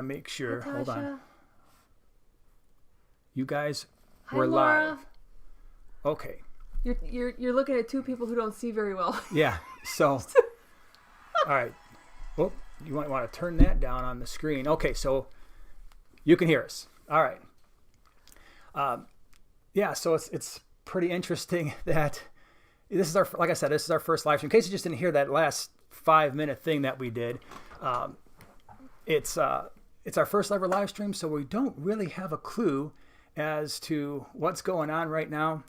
to make sure. Hi, Hold on. Tasha. You guys Hi, were Laura. live. Okay. You're looking at two people who don't see very well. Yeah. So, all right. Well, you might want to turn that down on the screen. Okay. So you can hear us. All right. Yeah. So it's pretty interesting that this is like I said, this is our first live stream. In case you just didn't hear that last 5-minute thing that we did, it's our first ever live stream, so we don't really have a clue as to what's going on right now.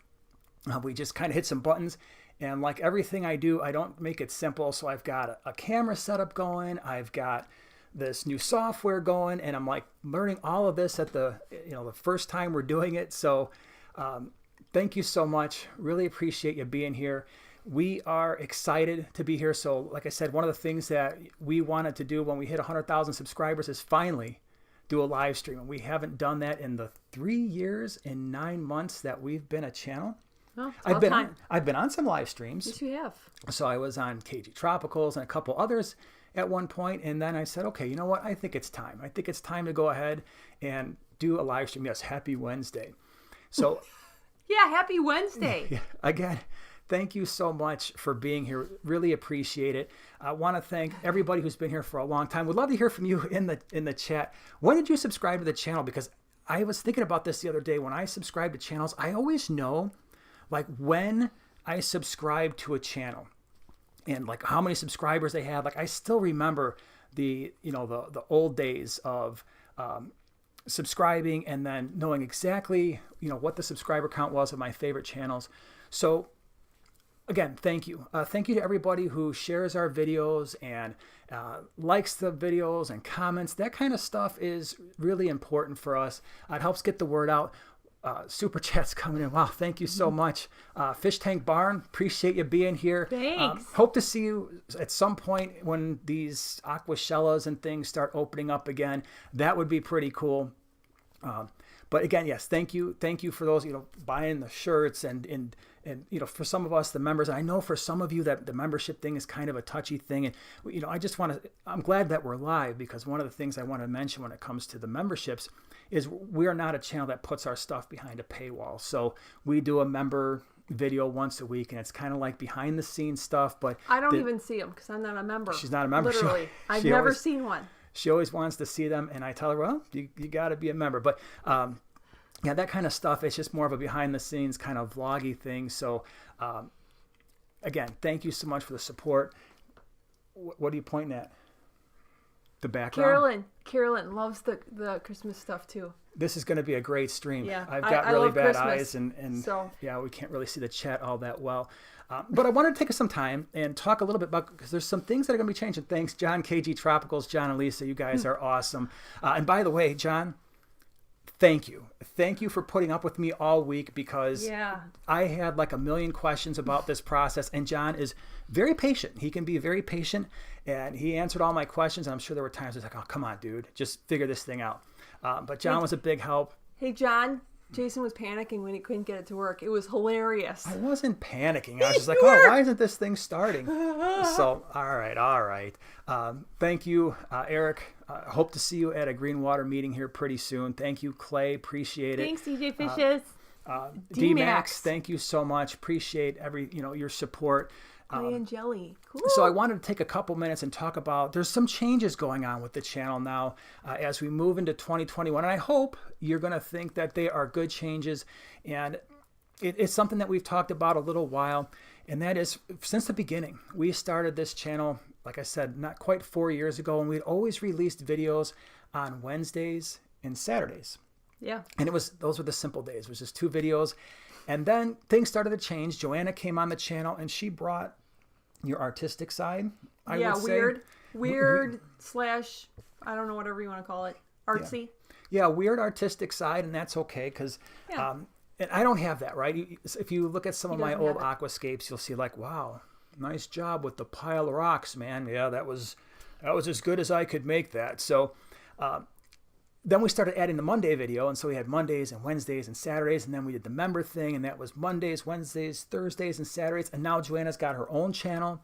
We just kind of hit some buttons, and like everything I do, I don't make it simple. So I've got a camera setup going, I've got this new software going, and I'm like learning all of this at the first time we're doing it. So thank you so much. Really appreciate you being here. We are excited to be here. So like I said, one of the things that we wanted to do when we hit 100,000 subscribers is finally do a live stream. And we haven't done that in the 3 years and 9 months that we've been a channel. Well, I've been on some live streams. Yes, you have. So I was on KG Tropicals and a couple others at one point. And then I said, okay, you know what? I think it's time. I think it's time to go ahead and do a live stream. Yes, happy Wednesday. So yeah, happy Wednesday. Yeah, again, thank you so much for being here. Really appreciate it. I want to thank everybody who's been here for a long time. Would love to hear from you in the chat. When did you subscribe to the channel? Because I was thinking about this the other day. When I subscribe to channels, I always know like when I subscribe to a channel and like how many subscribers they have. Like I still remember the old days of subscribing and then knowing exactly what the subscriber count was of my favorite channels. So again, thank you. Thank you to everybody who shares our videos and likes the videos and comments. That kind of stuff is really important for us. It helps get the word out. Super chats coming in. Wow, thank you so much. Fish Tank Barn, appreciate you being here. Thanks. Hope to see you at some point when these aquashellas and things start opening up again. That would be pretty cool. But again, yes, thank you for those buying the shirts and for some of us the members. I know for some of you that the membership thing is kind of a touchy thing, and I'm glad that we're live, because one of the things I want to mention when it comes to the memberships is we are not a channel that puts our stuff behind a paywall. So we do a member video once a week, and it's kind of like behind the scenes stuff. But I don't even see them because I'm not a member. She's not a member. Literally, I've never seen one. She always wants to see them, and I tell her, well, you got to be a member. But yeah, that kind of stuff, it's just more of a behind the scenes kind of vloggy thing. So again, thank you so much for the support. What are you pointing at? The background? Carolyn loves the Christmas stuff too. This is going to be a great stream. Yeah, I've got I really love bad Christmas, eyes, and so. Yeah, we can't really see the chat all that well. But I wanted to take some time and talk a little bit about, because there's some things that are going to be changing. Thanks, John, KG Tropicals, John and Lisa. You guys are awesome. And by the way, John, thank you. Thank you for putting up with me all week, because I had like a million questions about this process, and John is very patient. He can be very patient, and he answered all my questions. And I'm sure there were times he's like, oh, come on, dude, just figure this thing out. But John was a big help. Hey, John, Jason was panicking when he couldn't get it to work. It was hilarious. I wasn't panicking. I was just like, oh, why isn't this thing starting? So, all right. Thank you, Eric. Hope to see you at a Greenwater meeting here pretty soon. Thank you, Clay. Appreciate it. Thanks, DJ Fishes. D-Max, thank you so much. Appreciate your support. Clay and Jelly. Cool. So I wanted to take a couple minutes and talk about, there's some changes going on with the channel now as we move into 2021. And I hope you're going to think that they are good changes. And it's something that we've talked about a little while. And that is, since the beginning, we started this channel, like I said, not quite 4 years ago. And we'd always released videos on Wednesdays and Saturdays. Yeah. And those were the simple days. It was just 2 videos. And then things started to change. Joanna came on the channel, and she brought your artistic side, I would say. Weird slash, I don't know, whatever you want to call it, artsy. Yeah, weird artistic side, and that's okay, because and I don't have that, right? If you look at some of my old aquascapes, you'll see like, wow, nice job with the pile of rocks, man. Yeah, that was as good as I could make that. So then we started adding the Monday video, and so we had Mondays and Wednesdays and Saturdays, and then we did the member thing, and that was Mondays, Wednesdays, Thursdays, and Saturdays. And now Joanna's got her own channel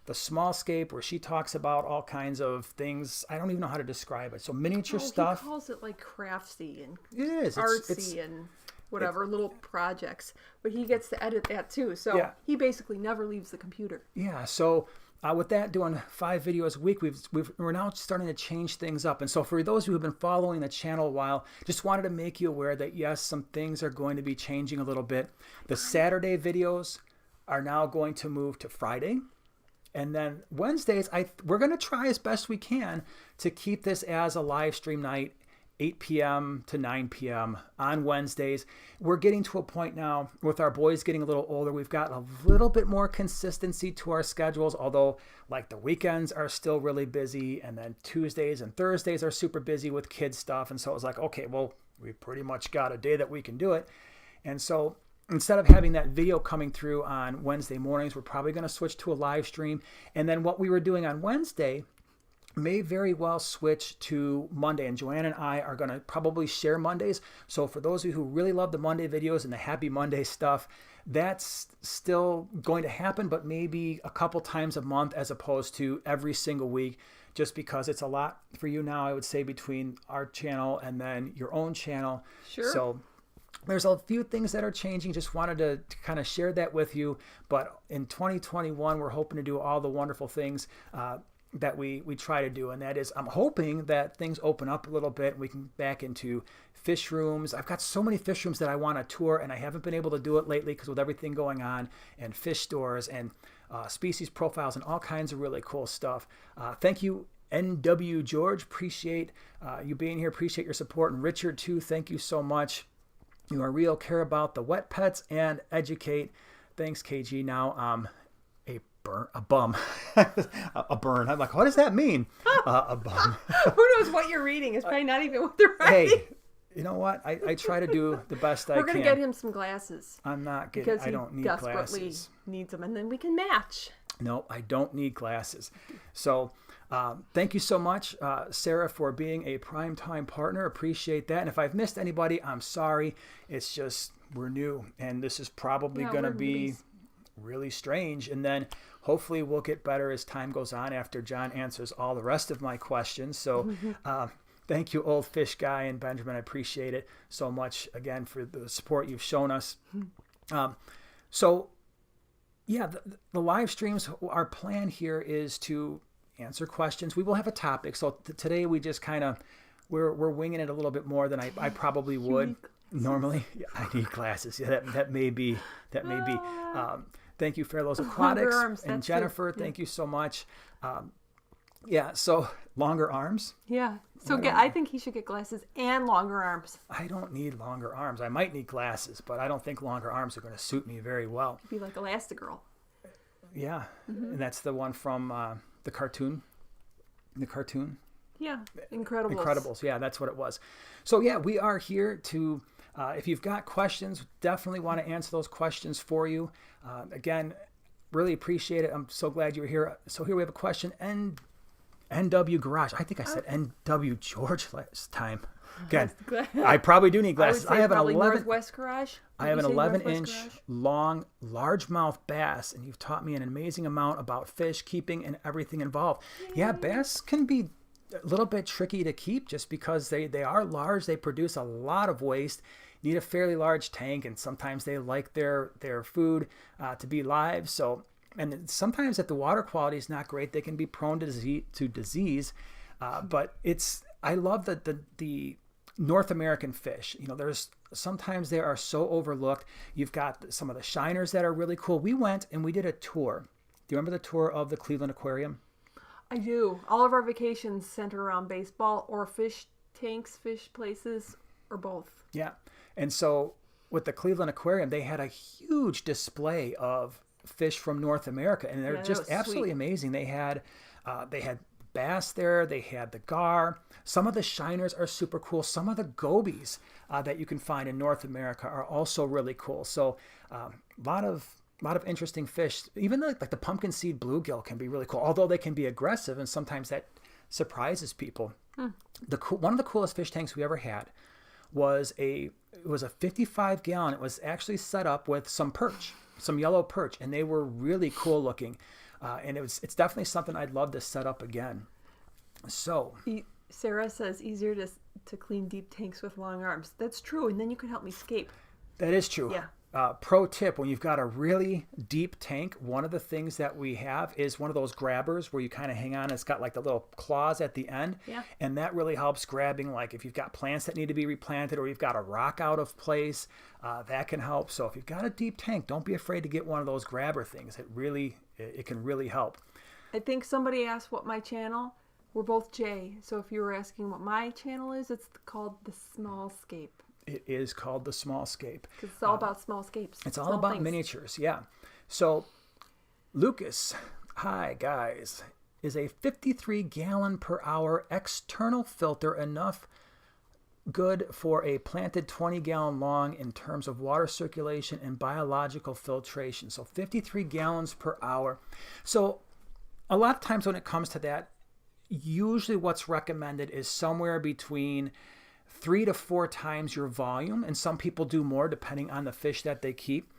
the small scape where she talks about all kinds of things. I don't even know how to describe it. So miniature stuff. He calls it like craftsy and It is. artsy and whatever, little projects. But he gets to edit that too. So he basically never leaves the computer. Yeah. So with that, doing 5 videos a week, we're now starting to change things up. And so for those who have been following the channel a while, just wanted to make you aware that yes, some things are going to be changing a little bit. The Saturday videos are now going to move to Friday. And then Wednesdays, we're going to try as best we can to keep this as a live stream night, 8 p.m. to 9 p.m. on Wednesdays. We're getting to a point now with our boys getting a little older. We've got a little bit more consistency to our schedules, although like the weekends are still really busy. And then Tuesdays and Thursdays are super busy with kids stuff. And so it was like, okay, well, we pretty much got a day that we can do it. And so instead of having that video coming through on Wednesday mornings, we're probably going to switch to a live stream. And then what we were doing on Wednesday may very well switch to Monday, and Joanna and I are going to probably share Mondays. So for those of you who really love the Monday videos and the Happy Monday stuff, that's still going to happen, but maybe a couple times a month as opposed to every single week, just because it's a lot for you now, I would say, between our channel and then your own channel. Sure. So there's a few things that are changing. Just wanted to kind of share that with you. But in 2021, we're hoping to do all the wonderful things that we try to do, and that is I'm hoping that things open up a little bit. We can back into fish rooms. I've got so many fish rooms that I want to tour, and I haven't been able to do it lately because with everything going on, and fish stores and species profiles and all kinds of really cool stuff. Thank you, NW George. Appreciate you being here. Appreciate your support. And Richard too, thank you so much. You are real, care about the wet pets and educate. Thanks, KG. Now a bum. A burn. I'm like, what does that mean? A bum. Who knows what you're reading? It's probably not even what they're writing. Hey, you know what? I try to do the best I can. We're going to get him some glasses. I'm not getting, because I don't need desperately glasses. Needs them, and then we can match. No, I don't need glasses. So thank you so much, Sarah, for being a primetime partner. Appreciate that. And if I've missed anybody, I'm sorry. It's just we're new, and this is probably going to be really strange. And then hopefully we'll get better as time goes on after John answers all the rest of my questions. So thank you, Old Fish Guy and Benjamin. I appreciate it so much, again, for the support you've shown us. So yeah, the live streams, our plan here is to answer questions. We will have a topic. So today we just kind of, we're winging it a little bit more than I probably would normally. Yeah, I need glasses. Yeah, that may be. Thank you, Fairlow's Aquatics and Jennifer. Thank you so much. Yeah, so longer arms. Yeah. So I think he should get glasses and longer arms. I don't need longer arms. I might need glasses, but I don't think longer arms are going to suit me very well. Be like Elastigirl. Yeah, and that's the one from the cartoon. The cartoon. Yeah, Incredibles. Incredibles. Yeah, that's what it was. So yeah, we are here to. If you've got questions, definitely want to answer those questions for you. Again, really appreciate it. I'm so glad you were here. So here we have a question. NW Garage. I think I said NW George last time. Again, I probably do need glasses. I have an 11 Northwest Garage. I have an 11-inch long largemouth bass, and you've taught me an amazing amount about fish keeping and everything involved. Yeah, bass can be a little bit tricky to keep just because they are large. They produce a lot of waste. Need a fairly large tank, and sometimes they like their food to be live. So, and sometimes if the water quality is not great, they can be prone to disease. But I love the North American fish. You know, sometimes they are so overlooked. You've got some of the shiners that are really cool. We went and we did a tour. Do you remember the tour of the Cleveland Aquarium? I do. All of our vacations center around baseball or fish tanks, fish places, or both. Yeah. And so with the Cleveland Aquarium, they had a huge display of fish from North America, and they're just absolutely amazing. They had bass there. They had the gar. Some of the shiners are super cool. Some of the gobies that you can find in North America are also really cool. So a lot of interesting fish. Even like the pumpkin seed bluegill can be really cool, although they can be aggressive, and sometimes that surprises people. One of the coolest fish tanks we ever had was a 55-gallon. It was actually set up with some perch, some yellow perch, and they were really cool looking. And it's definitely something I'd love to set up again. So Sarah says easier to clean deep tanks with long arms. That's true, and then you can help me scape. that is true. Yeah. Pro tip, when you've got a really deep tank, one of the things that we have is one of those grabbers where you kind of hang on. It's got like the little claws at the end. Yeah. And that really helps grabbing, like if you've got plants that need to be replanted or you've got a rock out of place, that can help. So if you've got a deep tank, don't be afraid to get one of those grabber things. It can really help. I think somebody asked what my channel, we're both J. So if you were asking what my channel is, it's called The Small Scape. It is called The Small Scape. Because it's all about small scapes. It's all about miniatures, yeah. So, Lucas, hi guys. Is a 53 gallon per hour external filter enough good for a planted 20 gallon long in terms of water circulation and biological filtration? So 53 gallons per hour. So a lot of times when it comes to that, usually what's recommended is somewhere between 3 to 4 times your volume, and some people do more depending on the fish that they keep.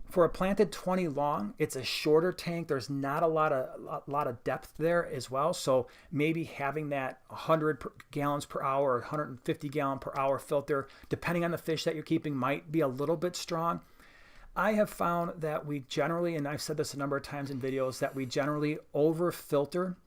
For a planted 20 long, it's a shorter tank. There's not a lot of depth there as well. So maybe having that 100 gallons per hour or 150 gallon per hour filter, depending on the fish that you're keeping, might be a little bit strong. I have found that we generally, and I've said this a number of times in videos, that we generally over filter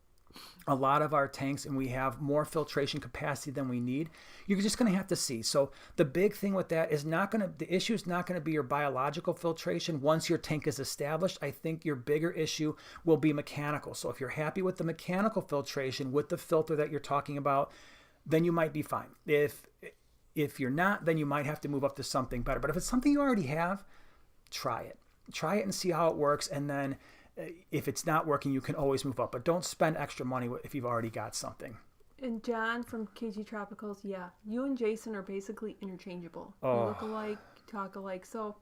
a lot of our tanks, and we have more filtration capacity than we need. You're just going to have to see. So the big thing with that is the issue is not going to be your biological filtration. Once your tank is established, I think your bigger issue will be mechanical. So if you're happy with the mechanical filtration with the filter that you're talking about, then you might be fine. If you're not, then you might have to move up to something better. But if it's something you already have, try it. Try it and see how it works, and then if it's not working, you can always move up, but don't spend extra money if you've already got something. And John from KG Tropicals, yeah, you and Jason are basically interchangeable. Oh. You look alike, talk alike. So,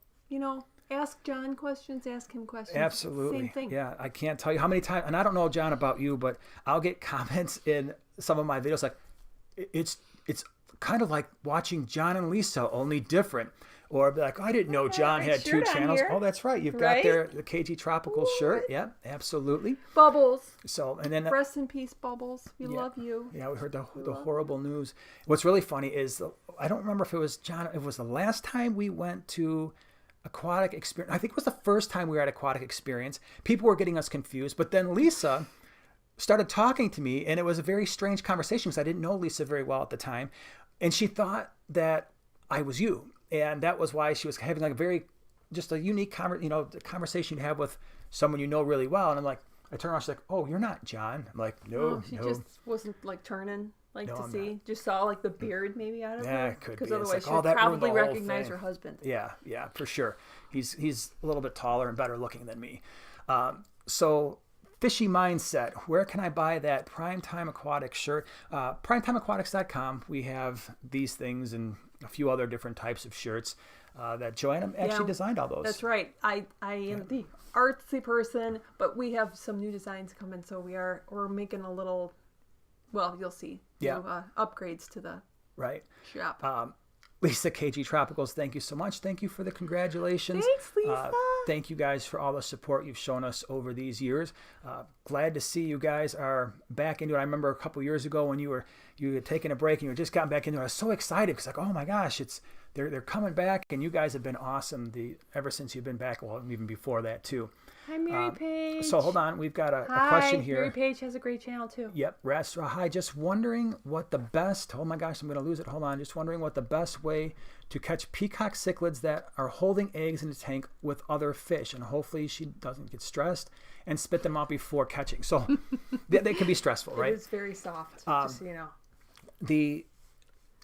ask John questions, ask him questions. Absolutely. Same thing. Yeah, I can't tell you how many times, and I don't know, John, about you, but I'll get comments in some of my videos like, it's kind of like watching John and Lisa, only different. Or be like, I didn't know John had 2 channels. Oh, that's right. You've got the KG Tropical shirt. Yeah, absolutely. Bubbles. So, and then rest in peace, Bubbles. We love you. Yeah, we heard the horrible news. What's really funny is, I don't remember if it was John. It was the last time we went to Aquatic Experience. I think it was the first time we were at Aquatic Experience. People were getting us confused, but then Lisa started talking to me, and it was a very strange conversation because I didn't know Lisa very well at the time, and she thought that I was you. And that was why she was having like a unique conversation you have with someone you know really well. And I'm like, I turn around, she's like, oh, you're not John. I'm like, no, she just wasn't like turning to see. Not. Just saw like the beard maybe out of her. Yeah, it could be. Because otherwise she'd probably recognize her husband. Yeah, for sure. He's a little bit taller and better looking than me. So Fishy Mindset, where can I buy that Primetime Aquatic shirt? PrimetimeAquatics.com. We have these things and a few other different types of shirts that Joanna actually designed all those. That's right. I am the artsy person, but we have some new designs coming, so we're making a little, well, you'll see, upgrades to the shop. Lisa KG Tropicals, thank you so much. Thank you for the congratulations. Thanks, Lisa. Thank you guys for all the support you've shown us over these years. Glad to see you guys are back into it. I remember a couple years ago when you had taken a break and you had just gotten back into it. I was so excited because like, oh my gosh, they're coming back, and you guys have been awesome ever since you've been back. Well, even before that too. Hi, Mary Page. So hold on, we've got a question here. Mary Page has a great channel too. Yep, Rastra. Hi, just wondering what the best. Oh my gosh, I'm going to lose it. Hold on, just wondering what the best way to catch peacock cichlids that are holding eggs in a tank with other fish, and hopefully she doesn't get stressed and spit them out before catching. So they can be stressful, right? It is very soft, just so you know. The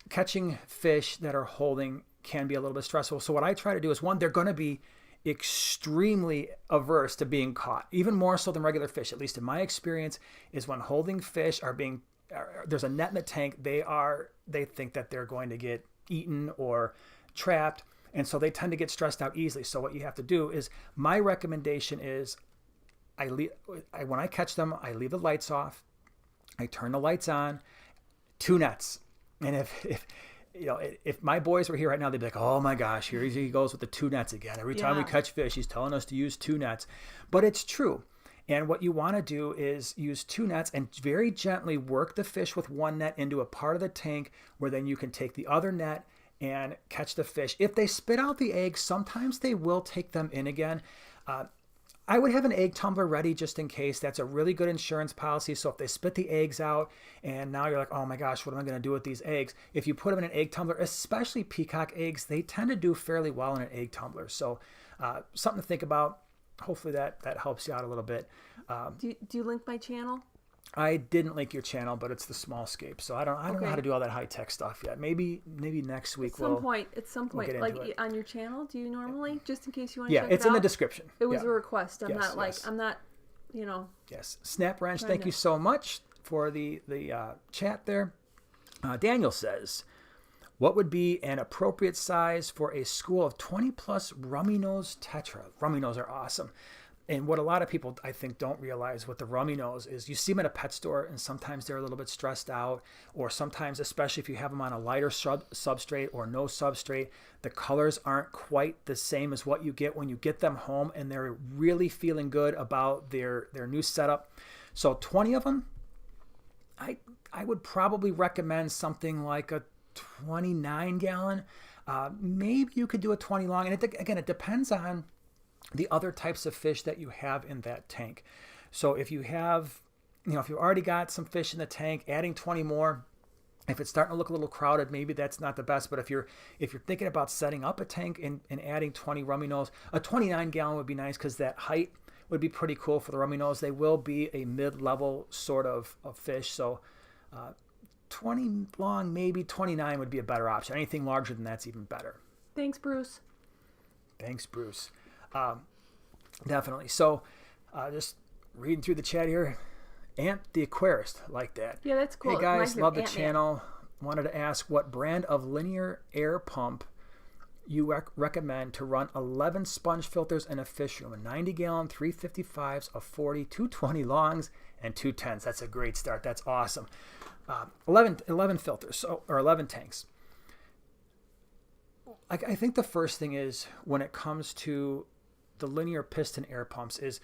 catching fish that are holding can be a little bit stressful. So what I try to do is, one, they're going to be extremely averse to being caught, even more so than regular fish, at least in my experience, is when holding fish there's a net in the tank, they think that they're going to get eaten or trapped, and so they tend to get stressed out easily. So what you have to do is, my recommendation is, when I catch them, I leave the lights off, I turn the lights on, 2 nets. And if my boys were here right now, they'd be like, oh my gosh, here he goes with the 2 nets again. Every time we catch fish, he's telling us to use 2 nets. But it's true. And what you want to do is use 2 nets and very gently work the fish with 1 net into a part of the tank where then you can take the other net and catch the fish. If they spit out the eggs, sometimes they will take them in again. I would have an egg tumbler ready just in case. That's a really good insurance policy. So if they spit the eggs out and now you're like, oh my gosh, what am I going to do with these eggs? If you put them in an egg tumbler, especially peacock eggs, they tend to do fairly well in an egg tumbler. So something to think about. Hopefully that helps you out a little bit. Do you link my channel? I didn't link your channel, but it's the small scape. So I don't know how to do all that high tech stuff yet. Maybe next week at some point, like on your channel, do you normally, just in case you want to check it out? Yeah, it's in the description. It was a request. I'm not, Yes. Snap Wrench, thank you so much for the chat there. Daniel says, what would be an appropriate size for a school of 20 plus rummy nose tetra? Rummy nose are awesome. And what a lot of people, I think, don't realize with the rummy nose is you see them at a pet store and sometimes they're a little bit stressed out, or sometimes, especially if you have them on a lighter substrate or no substrate, the colors aren't quite the same as what you get when you get them home and they're really feeling good about their new setup. So 20 of them, I would probably recommend something like a 29 gallon. Maybe you could do a 20 long. And it depends on the other types of fish that you have in that tank. So if you have, if you already got some fish in the tank, adding 20 more, if it's starting to look a little crowded, maybe that's not the best. But if you're thinking about setting up a tank and adding 20 rummy nose, a 29 gallon would be nice because that height would be pretty cool for the rummy nose. They will be a mid-level sort of fish. So 20 long, maybe 29 would be a better option. Anything larger than that's even better. Thanks, Bruce. Definitely. So just reading through the chat here. Ant the Aquarist, like that. Yeah, that's cool. Hey guys, love the channel. Wanted to ask what brand of linear air pump you recommend to run 11 sponge filters in a fish room, a 90 gallon, 355s, a 40, 220 longs, and 210s. That's a great start. That's awesome. 11 filters, or 11 tanks. I think the first thing is, when it comes to the linear piston air pumps, is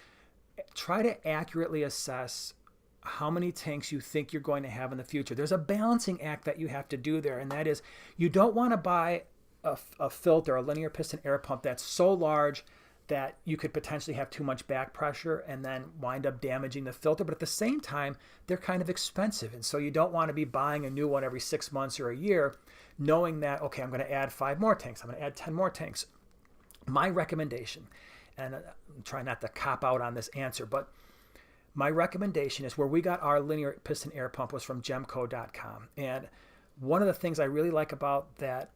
try to accurately assess how many tanks you think you're going to have in the future. There's a balancing act that you have to do there, and that is you don't want to buy a filter, a linear piston air pump that's so large that you could potentially have too much back pressure and then wind up damaging the filter. But at the same time, they're kind of expensive. And so you don't want to be buying a new one every 6 months or a year, knowing that, okay, I'm going to add 5 more tanks. I'm going to add 10 more tanks. My recommendation, and I'm trying not to cop out on this answer, but my recommendation is, where we got our linear piston air pump was from gemco.com. And one of the things I really like about that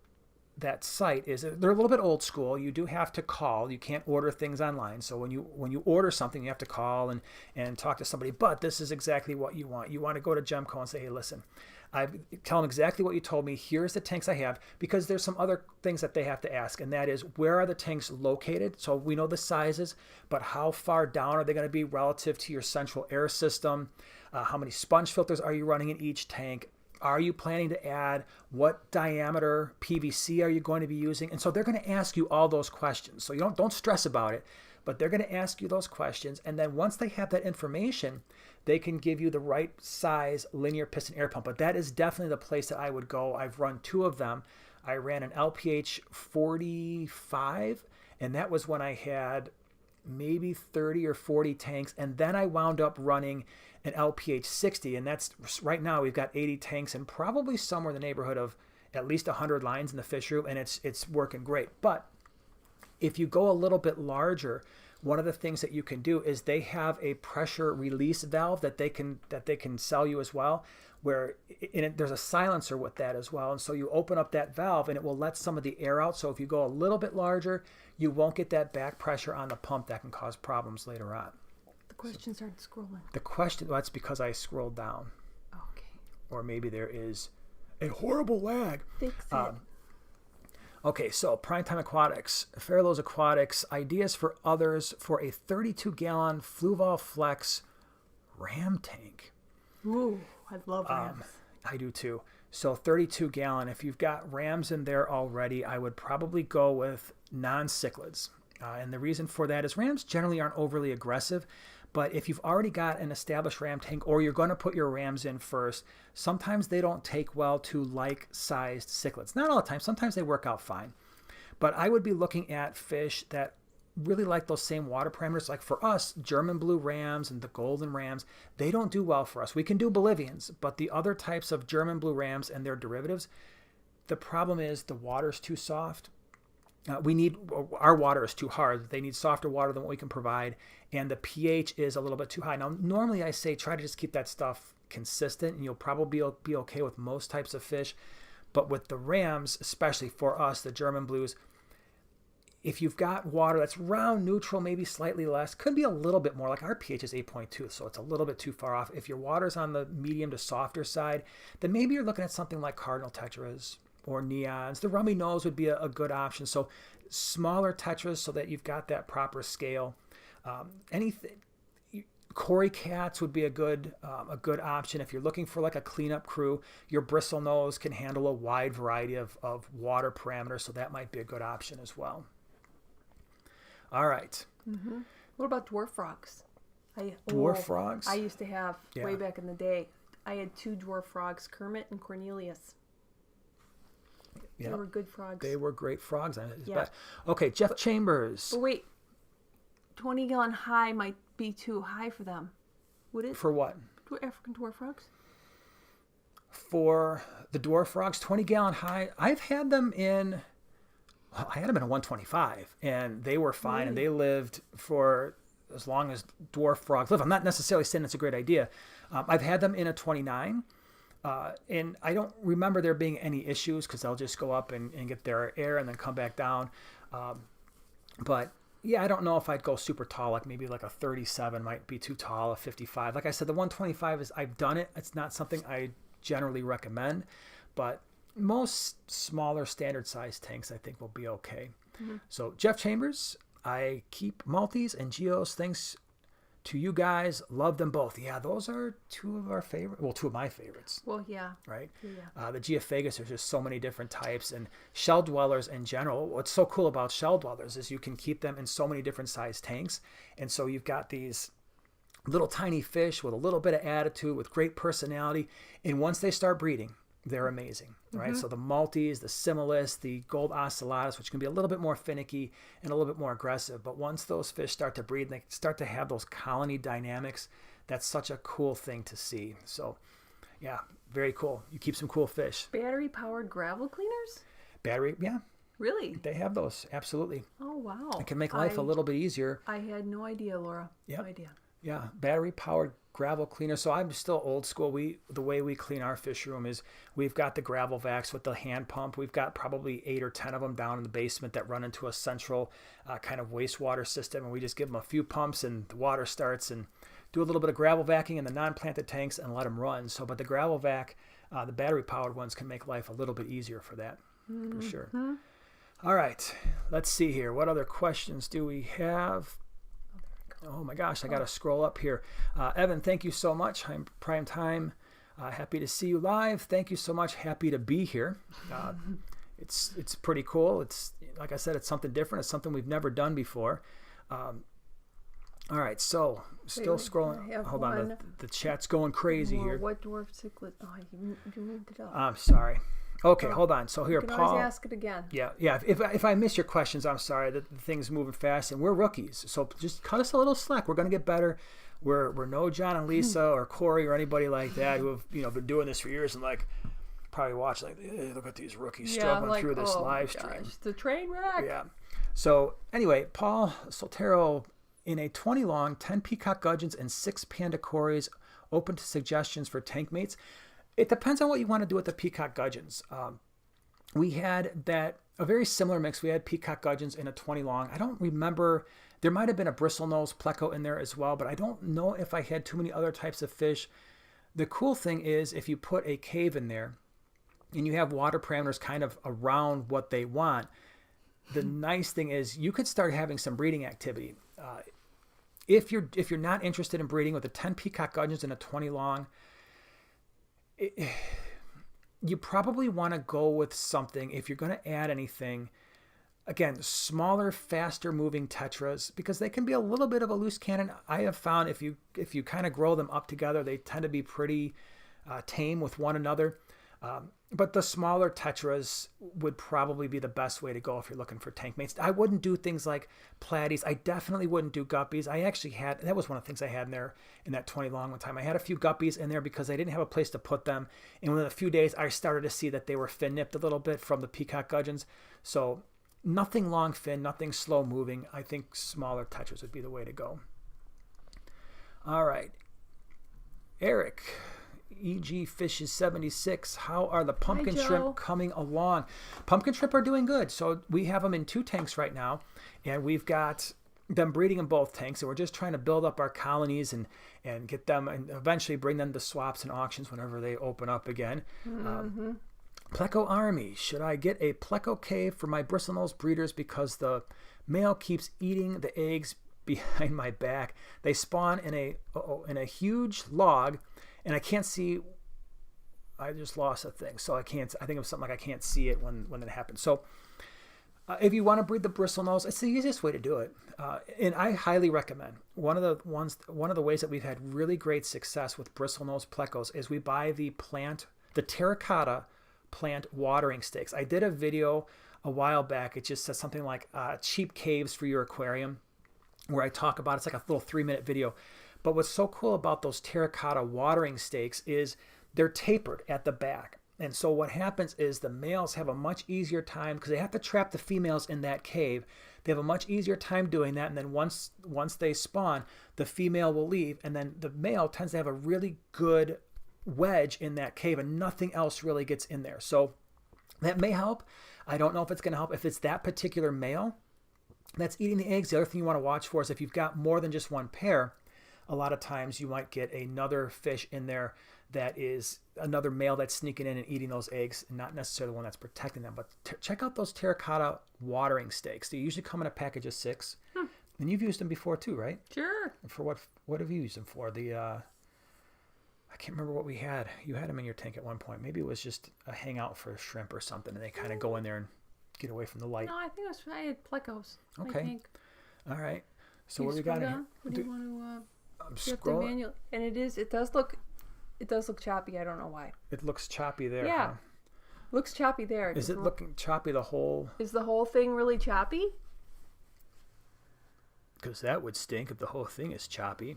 site is they're a little bit old school. You do have to call. You can't order things online. So when you order something, you have to call and talk to somebody. But this is exactly what you want. You want to go to Gemco and say, hey, listen, I tell them exactly what you told me. Here's the tanks I have, because there's some other things that they have to ask, and that is, where are the tanks located? So we know the sizes, but how far down are they going to be relative to your central air system? How many sponge filters are you running in each tank? Are you planning to add? What diameter PVC are you going to be using? And so they're going to ask you all those questions. So you don't stress about it, but they're going to ask you those questions. And then once they have that information, they can give you the right size linear piston air pump. But that is definitely the place that I would go. I've run 2 of them. I ran an LPH 45, and that was when I had maybe 30 or 40 tanks. And then I wound up running an LPH 60, and that's right now we've got 80 tanks and probably somewhere in the neighborhood of at least 100 lines in the fish room, and it's working great. But if you go a little bit larger, one of the things that you can do is they have a pressure release valve that they can sell you as well, where there's a silencer with that as well. And so you open up that valve and it will let some of the air out. So if you go a little bit larger, you won't get that back pressure on the pump that can cause problems later on. The questions aren't scrolling. That's because I scrolled down. Okay. Or maybe there is a horrible lag. Fix it. Okay, so Primetime Aquatics, Fairlow's Aquatics, ideas for others for a 32-gallon Fluval Flex ram tank. Ooh, I love rams. I do too. So 32-gallon, if you've got rams in there already, I would probably go with non-cichlids. And the reason for that is rams generally aren't overly aggressive, But if you've already got an established ram tank, or you're going to put your rams in first, sometimes they don't take well to like-sized cichlids. Not all the time. Sometimes they work out fine. But I would be looking at fish that really like those same water parameters. Like for us, German blue rams and the golden rams, they don't do well for us. We can do Bolivians, but the other types of German blue rams and their derivatives, the problem is the water's too soft. Our water is too hard. They need softer water than what we can provide, and the pH is a little bit too high. Now, normally I say try to just keep that stuff consistent, and you'll probably be okay with most types of fish. But with the rams, especially for us, the German blues, if you've got water that's around neutral, maybe slightly less, could be a little bit more. Like our pH is 8.2, so it's a little bit too far off. If your water's on the medium to softer side, then maybe you're looking at something like cardinal tetras or neons. The rummy nose would be a good option. So smaller tetras so that you've got that proper scale. Cory cats would be a good option if you're looking for like a cleanup crew. Your bristle nose can handle a wide variety of water parameters, so that might be a good option as well. All right. Mm-hmm. What about dwarf frogs? Dwarf frogs? I used to have, way back in the day, I had 2 dwarf frogs, Kermit and Cornelius. They were good frogs. They were great frogs. Yeah. Okay, Jeff Chambers. But wait, 20-gallon high might be too high for them. Would it? For what? African dwarf frogs? For the dwarf frogs, 20-gallon high. I've had them in... Well, I had them in a 125, and they were fine, and they lived for as long as dwarf frogs live. I'm not necessarily saying it's a great idea. I've had them in a 29, and I don't remember there being any issues because they'll just go up and get their air and then come back down. But yeah, I don't know if I'd go super tall, like maybe like a 37 might be too tall, a 55. Like I said, the 125 I've done it. It's not something I generally recommend, but most smaller standard size tanks I think will be okay. Mm-hmm. So Jeff Chambers, I keep multis and geos. Thanks to you guys. Love them both. Yeah, those are 2 of our favorite. Well, 2 of my favorites. Well, yeah. Right? Yeah. The Geophagus, there's just so many different types. And shell dwellers in general, what's so cool about shell dwellers is you can keep them in so many different size tanks. And so you've got these little tiny fish with a little bit of attitude, with great personality. And once they start breeding, they're amazing, right? Mm-hmm. So the multis, the similis, the gold ocellatus, which can be a little bit more finicky and a little bit more aggressive. But once those fish start to breed and they start to have those colony dynamics, that's such a cool thing to see. So, yeah, very cool. You keep some cool fish. Battery-powered gravel cleaners? Yeah. Really? They have those, absolutely. Oh, wow. It can make life a little bit easier. I had no idea, Laura. Yep. No idea. Yeah, battery-powered gravel cleaner. So I'm still old school. The way we clean our fish room is we've got the gravel vacs with the hand pump. We've got probably 8 or 10 of them down in the basement that run into a central kind of wastewater system, and we just give them a few pumps and the water starts, and do a little bit of gravel vacuuming in the non-planted tanks and let them run. So, but the gravel vac, the battery-powered ones can make life a little bit easier for that, for sure. All right, let's see here. What other questions do we have? Oh my gosh, I got to scroll up here. Evan, thank you so much. I'm Prime Time. Happy to see you live. Thank you so much. Happy to be here. It's pretty cool. It's, like I said, it's something different. It's something we've never done before. All right, so still scrolling. Hold on, the chat's going crazy here. What dwarf cichlid? Oh, you moved it up. I'm sorry. Okay, hold on. So here, you can Paul. Always ask it again. Yeah. If I miss your questions, I'm sorry. The thing's moving fast, and we're rookies, so just cut us a little slack. We're gonna get better. We're no John and Lisa or Corey or anybody like that who have been doing this for years and like probably watch like, hey, look at these rookies struggling through this live stream. It's a train wreck. Yeah. So anyway, Paul Soltero, in a 20 long, 10 peacock gudgeons and 6 panda cories, open to suggestions for tank mates. It depends on what you want to do with the peacock gudgeons. We had a very similar mix. We had peacock gudgeons in a 20 long. I don't remember. There might have been a bristlenose pleco in there as well, but I don't know if I had too many other types of fish. The cool thing is if you put a cave in there and you have water parameters kind of around what they want, the nice thing is you could start having some breeding activity. If you're not interested in breeding with the 10 peacock gudgeons and a 20 long, you probably want to go with something, if you're going to add anything, again, smaller, faster moving tetras, because they can be a little bit of a loose cannon. I have found if you kind of grow them up together, they tend to be pretty tame with one another. But the smaller tetras would probably be the best way to go if you're looking for tank mates. I wouldn't do things like platies. I definitely wouldn't do guppies. I actually had, that was one of the things I had in there in that 20 long one time. I had a few guppies in there because I didn't have a place to put them. And within a few days, I started to see that they were fin nipped a little bit from the peacock gudgeons. So nothing long fin, nothing slow moving. I think smaller tetras would be the way to go. All right. Eric. E.G. Fishes 76. How are the pumpkin shrimp coming along? Pumpkin shrimp are doing good. So we have them in 2 tanks right now, and we've got them breeding in both tanks. And we're just trying to build up our colonies and get them and eventually bring them to swaps and auctions whenever they open up again. Pleco Army. Should I get a Pleco cave for my bristlenose breeders because the male keeps eating the eggs behind my back? They spawn in a huge log. And I can't see, I just lost a thing. So I think of something like I can't see it when it happens. So if you want to breed the bristlenose, it's the easiest way to do it. And I highly recommend. One of the ways that we've had really great success with bristlenose plecos is we buy the terracotta plant watering sticks. I did a video a while back. It just says something like cheap caves for your aquarium, where I talk about, it's like a little 3-minute video. But what's so cool about those terracotta watering stakes is they're tapered at the back. And so what happens is the males have a much easier time, because they have to trap the females in that cave. They have a much easier time doing that. And then once they spawn, the female will leave. And then the male tends to have a really good wedge in that cave, and nothing else really gets in there. So that may help. I don't know if it's going to help if it's that particular male that's eating the eggs. The other thing you want to watch for is if you've got more than just one pair, a lot of times you might get another fish in there that is another male that's sneaking in and eating those eggs, and not necessarily the one that's protecting them. But check out those terracotta watering stakes. They usually come in a package of 6. And you've used them before too, right? Sure. And for what have you used them for? I can't remember what we had. You had them in your tank at one point. Maybe it was just a hangout for a shrimp or something, and they kind of go in there and get away from the light. No, I think I had plecos. Okay. All right. So what do we got in here? What do you want to... I'm scrolling. And it does look choppy. I don't know why. It looks choppy there. Yeah. Huh? Looks choppy there. Is it looking choppy the whole... Is the whole thing really choppy? Because that would stink if the whole thing is choppy.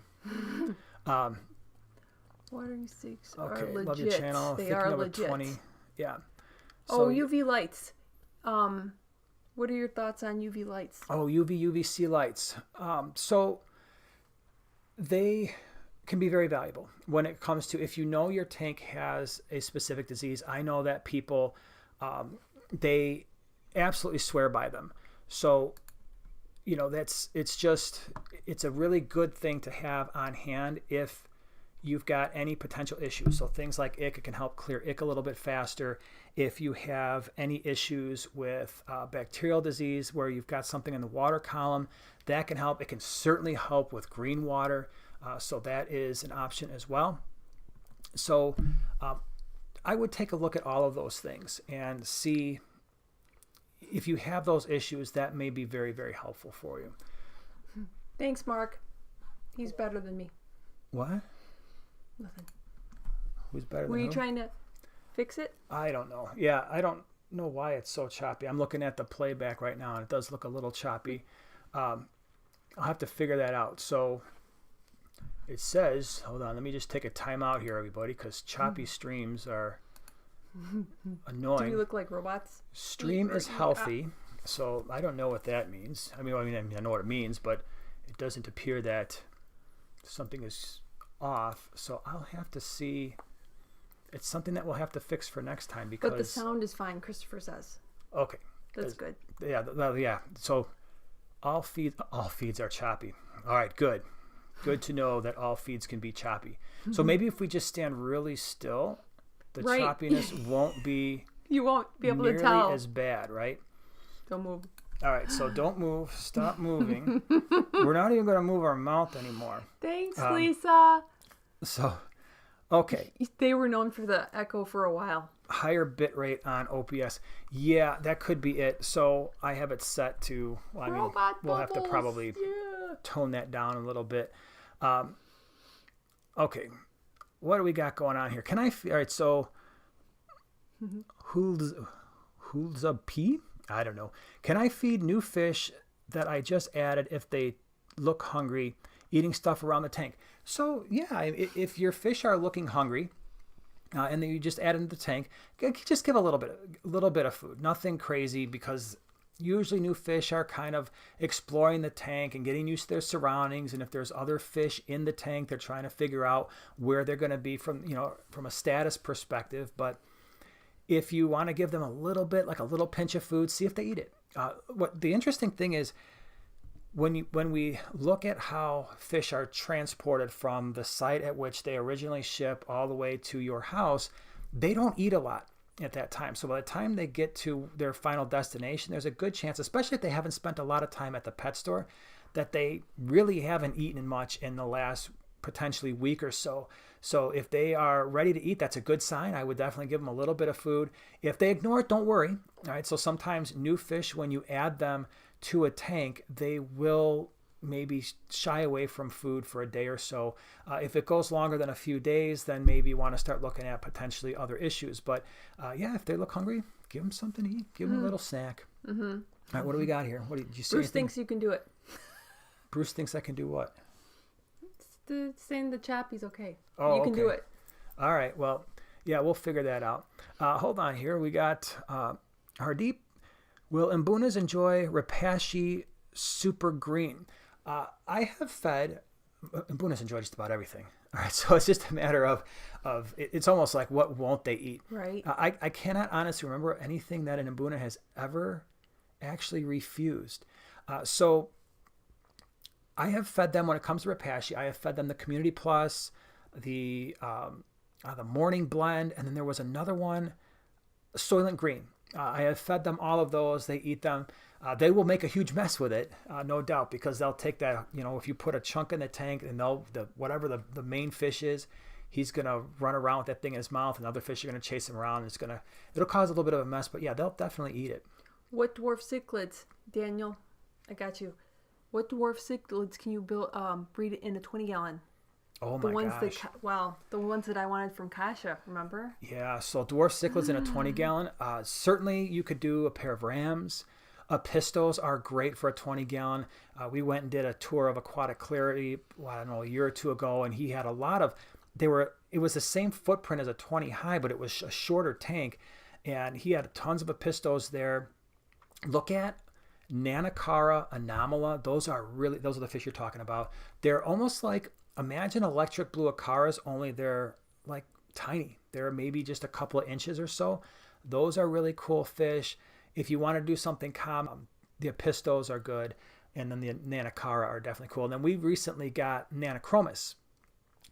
Watering stakes are okay, legit. Love your channel. They Thick are number legit. 20. Yeah. So, UV lights. What are your thoughts on UV lights? Oh, UVC lights. So they can be very valuable when it comes to, if you know your tank has a specific disease. I know that people, they absolutely swear by them. So, it's a really good thing to have on hand if you've got any potential issues. So things like ick, it can help clear ick a little bit faster. If you have any issues with bacterial disease where you've got something in the water column, that can help. It can certainly help with green water. So that is an option as well. So I would take a look at all of those things and see if you have those issues. That may be very, very helpful for you. Thanks, Mark. He's better than me. What? Nothing. Who's better than Were you who? trying to fix it? I don't know. Yeah, I don't know why it's so choppy. I'm looking at the playback right now, and it does look a little choppy. I'll have to figure that out. So it says, hold on, let me just take a time out here, everybody, because choppy streams are annoying. Do we look like robots? Stream is healthy, so I don't know what that means. I know what it means, but it doesn't appear that something is off. So I'll have to see. It's something that we'll have to fix for next time, because... But the sound is fine, Christopher says. Okay. That's good. Yeah, yeah. So all feeds are choppy. All right, good. Good to know that all feeds can be choppy. So maybe if we just stand really still, the choppiness won't be... You won't be able to tell. Nearly as bad, right? Don't move. All right, so don't move. Stop moving. We're not even going to move our mouth anymore. Thanks, Lisa. So, okay. They were known for the echo for a while. higher bit rate on OPS. Yeah, that could be it. So I have it set to, well, I mean, we'll have to probably tone that down a little bit. Okay. What do we got going on here? Can I, all right, so Hulza P? I don't know. Can I feed new fish that I just added if they look hungry, eating stuff around the tank? So yeah, if your fish are looking hungry, and then you just add into the tank, just give a little bit of food. Nothing crazy, because usually new fish are kind of exploring the tank and getting used to their surroundings. And if there's other fish in the tank, they're trying to figure out where they're going to be from a status perspective. But if you want to give them a little bit, like a little pinch of food, see if they eat it. What the interesting thing is, when we look at how fish are transported from the site at which they originally ship all the way to your house, they don't eat a lot at that time. So by the time they get to their final destination, there's a good chance, especially if they haven't spent a lot of time at the pet store, that they really haven't eaten much in the last potentially week or so. So if they are ready to eat, that's a good sign. I would definitely give them a little bit of food. If they ignore it, don't worry. All right. So sometimes new fish, when you add them to a tank, they will maybe shy away from food for a day or so. If it goes longer than a few days, then maybe you want to start looking at potentially other issues. But yeah, if they look hungry, give them something to eat. Give them a little snack. All right, what do we got here? What did you say? Bruce thinks you can do it. Bruce thinks I can do what? Saying the chappie's okay. Oh, you can do it. All right. Well, yeah, we'll figure that out. Hold on here. We got Hardeep. Will Mbunas enjoy Rapashi Super Green? I have fed Mbunas enjoy just about everything. All right, so it's just a matter of it's almost like, what won't they eat? Right. I cannot honestly remember anything that an Mbuna has ever actually refused. So I have fed them, when it comes to Rapashi, I have fed them the Community Plus, the Morning Blend, and then there was another one, Soylent Green. I have fed them all of those. They eat them. They will make a huge mess with it, no doubt, because they'll take that, if you put a chunk in the tank, and whatever the main fish is, he's going to run around with that thing in his mouth, and other fish are going to chase him around. And it'll cause a little bit of a mess, but yeah, they'll definitely eat it. What dwarf cichlids, Daniel? I got you. What dwarf cichlids can you breed in a 20-gallon? Oh my gosh. The ones that I wanted from Kasha, remember? Yeah, so dwarf cichlids in a 20-gallon. Certainly you could do a pair of rams. Pistos are great for a 20-gallon. We went and did a tour of Aquatic Clarity, I don't know, a year or two ago, and he had a lot of, it was the same footprint as a 20 high, but it was a shorter tank, and he had tons of Pistos there. Look at Nanacara, Anomala. Those are the fish you're talking about. They're almost like, imagine electric blue acaras, only they're like tiny. They're maybe just a couple of inches or so. Those are really cool fish. If you want to do something common, the Pistos are good, and then the Nanacara are definitely cool. And then we recently got Nanochromis.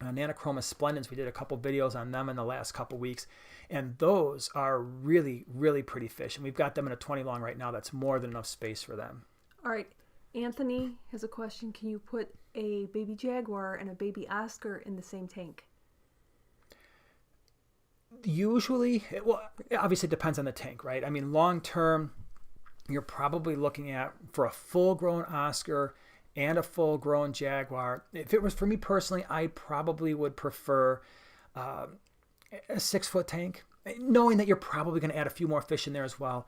Nanochromis splendens. We did a couple videos on them in the last couple weeks, and those are really, really pretty fish. And we've got them in a 20 long right now. That's more than enough space for them. All right. Anthony has a question. Can you put a baby Jaguar and a baby Oscar in the same tank? Usually, well, it obviously depends on the tank, right? I mean, long term, you're probably looking at, for a full-grown Oscar and a full-grown Jaguar. If it was for me personally, I probably would prefer a 6-foot tank, knowing that you're probably going to add a few more fish in there as well.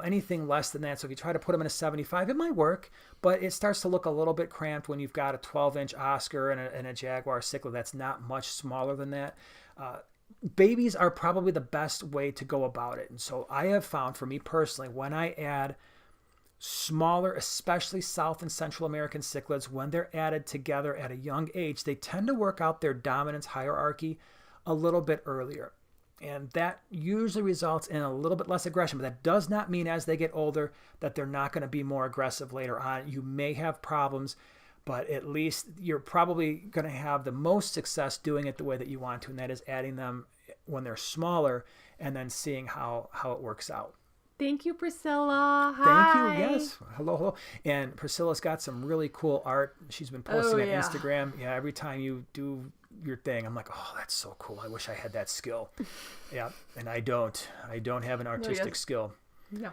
Anything less than that. So if you try to put them in a 75, it might work, but it starts to look a little bit cramped when you've got a 12-inch Oscar and a Jaguar cichlid that's not much smaller than that. Babies are probably the best way to go about it. And so I have found, for me personally, when I add smaller, especially South and Central American cichlids, when they're added together at a young age, they tend to work out their dominance hierarchy a little bit earlier. And that usually results in a little bit less aggression, but that does not mean as they get older that they're not going to be more aggressive later on. You may have problems, but at least you're probably going to have the most success doing it the way that you want to, and that is adding them when they're smaller and then seeing how it works out. Thank you, Priscilla. Hi. Thank you. Yes. Hello. And Priscilla's got some really cool art. She's been posting on Instagram. Yeah. Every time you do your thing, I'm like, oh, that's so cool. I wish I had that skill. Yeah. And I don't have an artistic skill. No.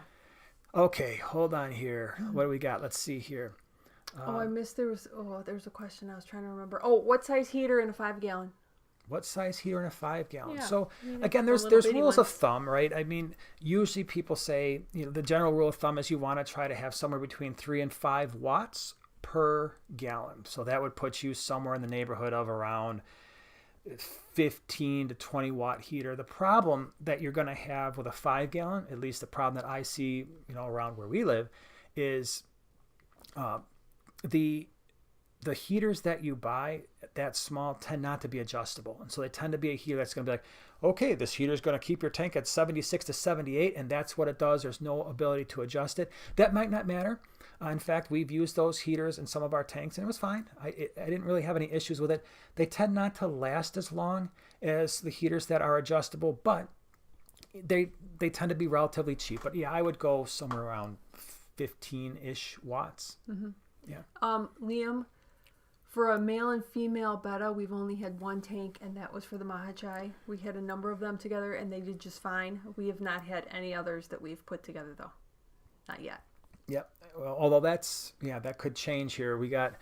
Okay. Hold on here. What do we got? Let's see here. I missed, there was a question I was trying to remember. Oh, what size heater in a 5-gallon? What size heater in a 5-gallon? Yeah. So again, there's rules of thumb, right? I mean, usually people say, the general rule of thumb is you want to try to have somewhere between 3 and 5 watts per gallon. So that would put you somewhere in the neighborhood of around 15 to 20 watt heater. The problem that you're going to have with a 5-gallon, at least the problem that I see, around where we live, is the heaters that you buy that small tend not to be adjustable. And so they tend to be a heater that's going to be like, okay, this heater is going to keep your tank at 76 to 78, and that's what it does. There's no ability to adjust it. That might not matter. In fact, we've used those heaters in some of our tanks, and it was fine. I didn't really have any issues with it. They tend not to last as long as the heaters that are adjustable, but they tend to be relatively cheap. But yeah, I would go somewhere around 15-ish watts. Mm-hmm. Yeah. Liam, for a male and female Betta, we've only had one tank, and that was for the Mahachai. We had a number of them together, and they did just fine. We have not had any others that we've put together, though. Not yet. Yep. Well, although that could change here. We got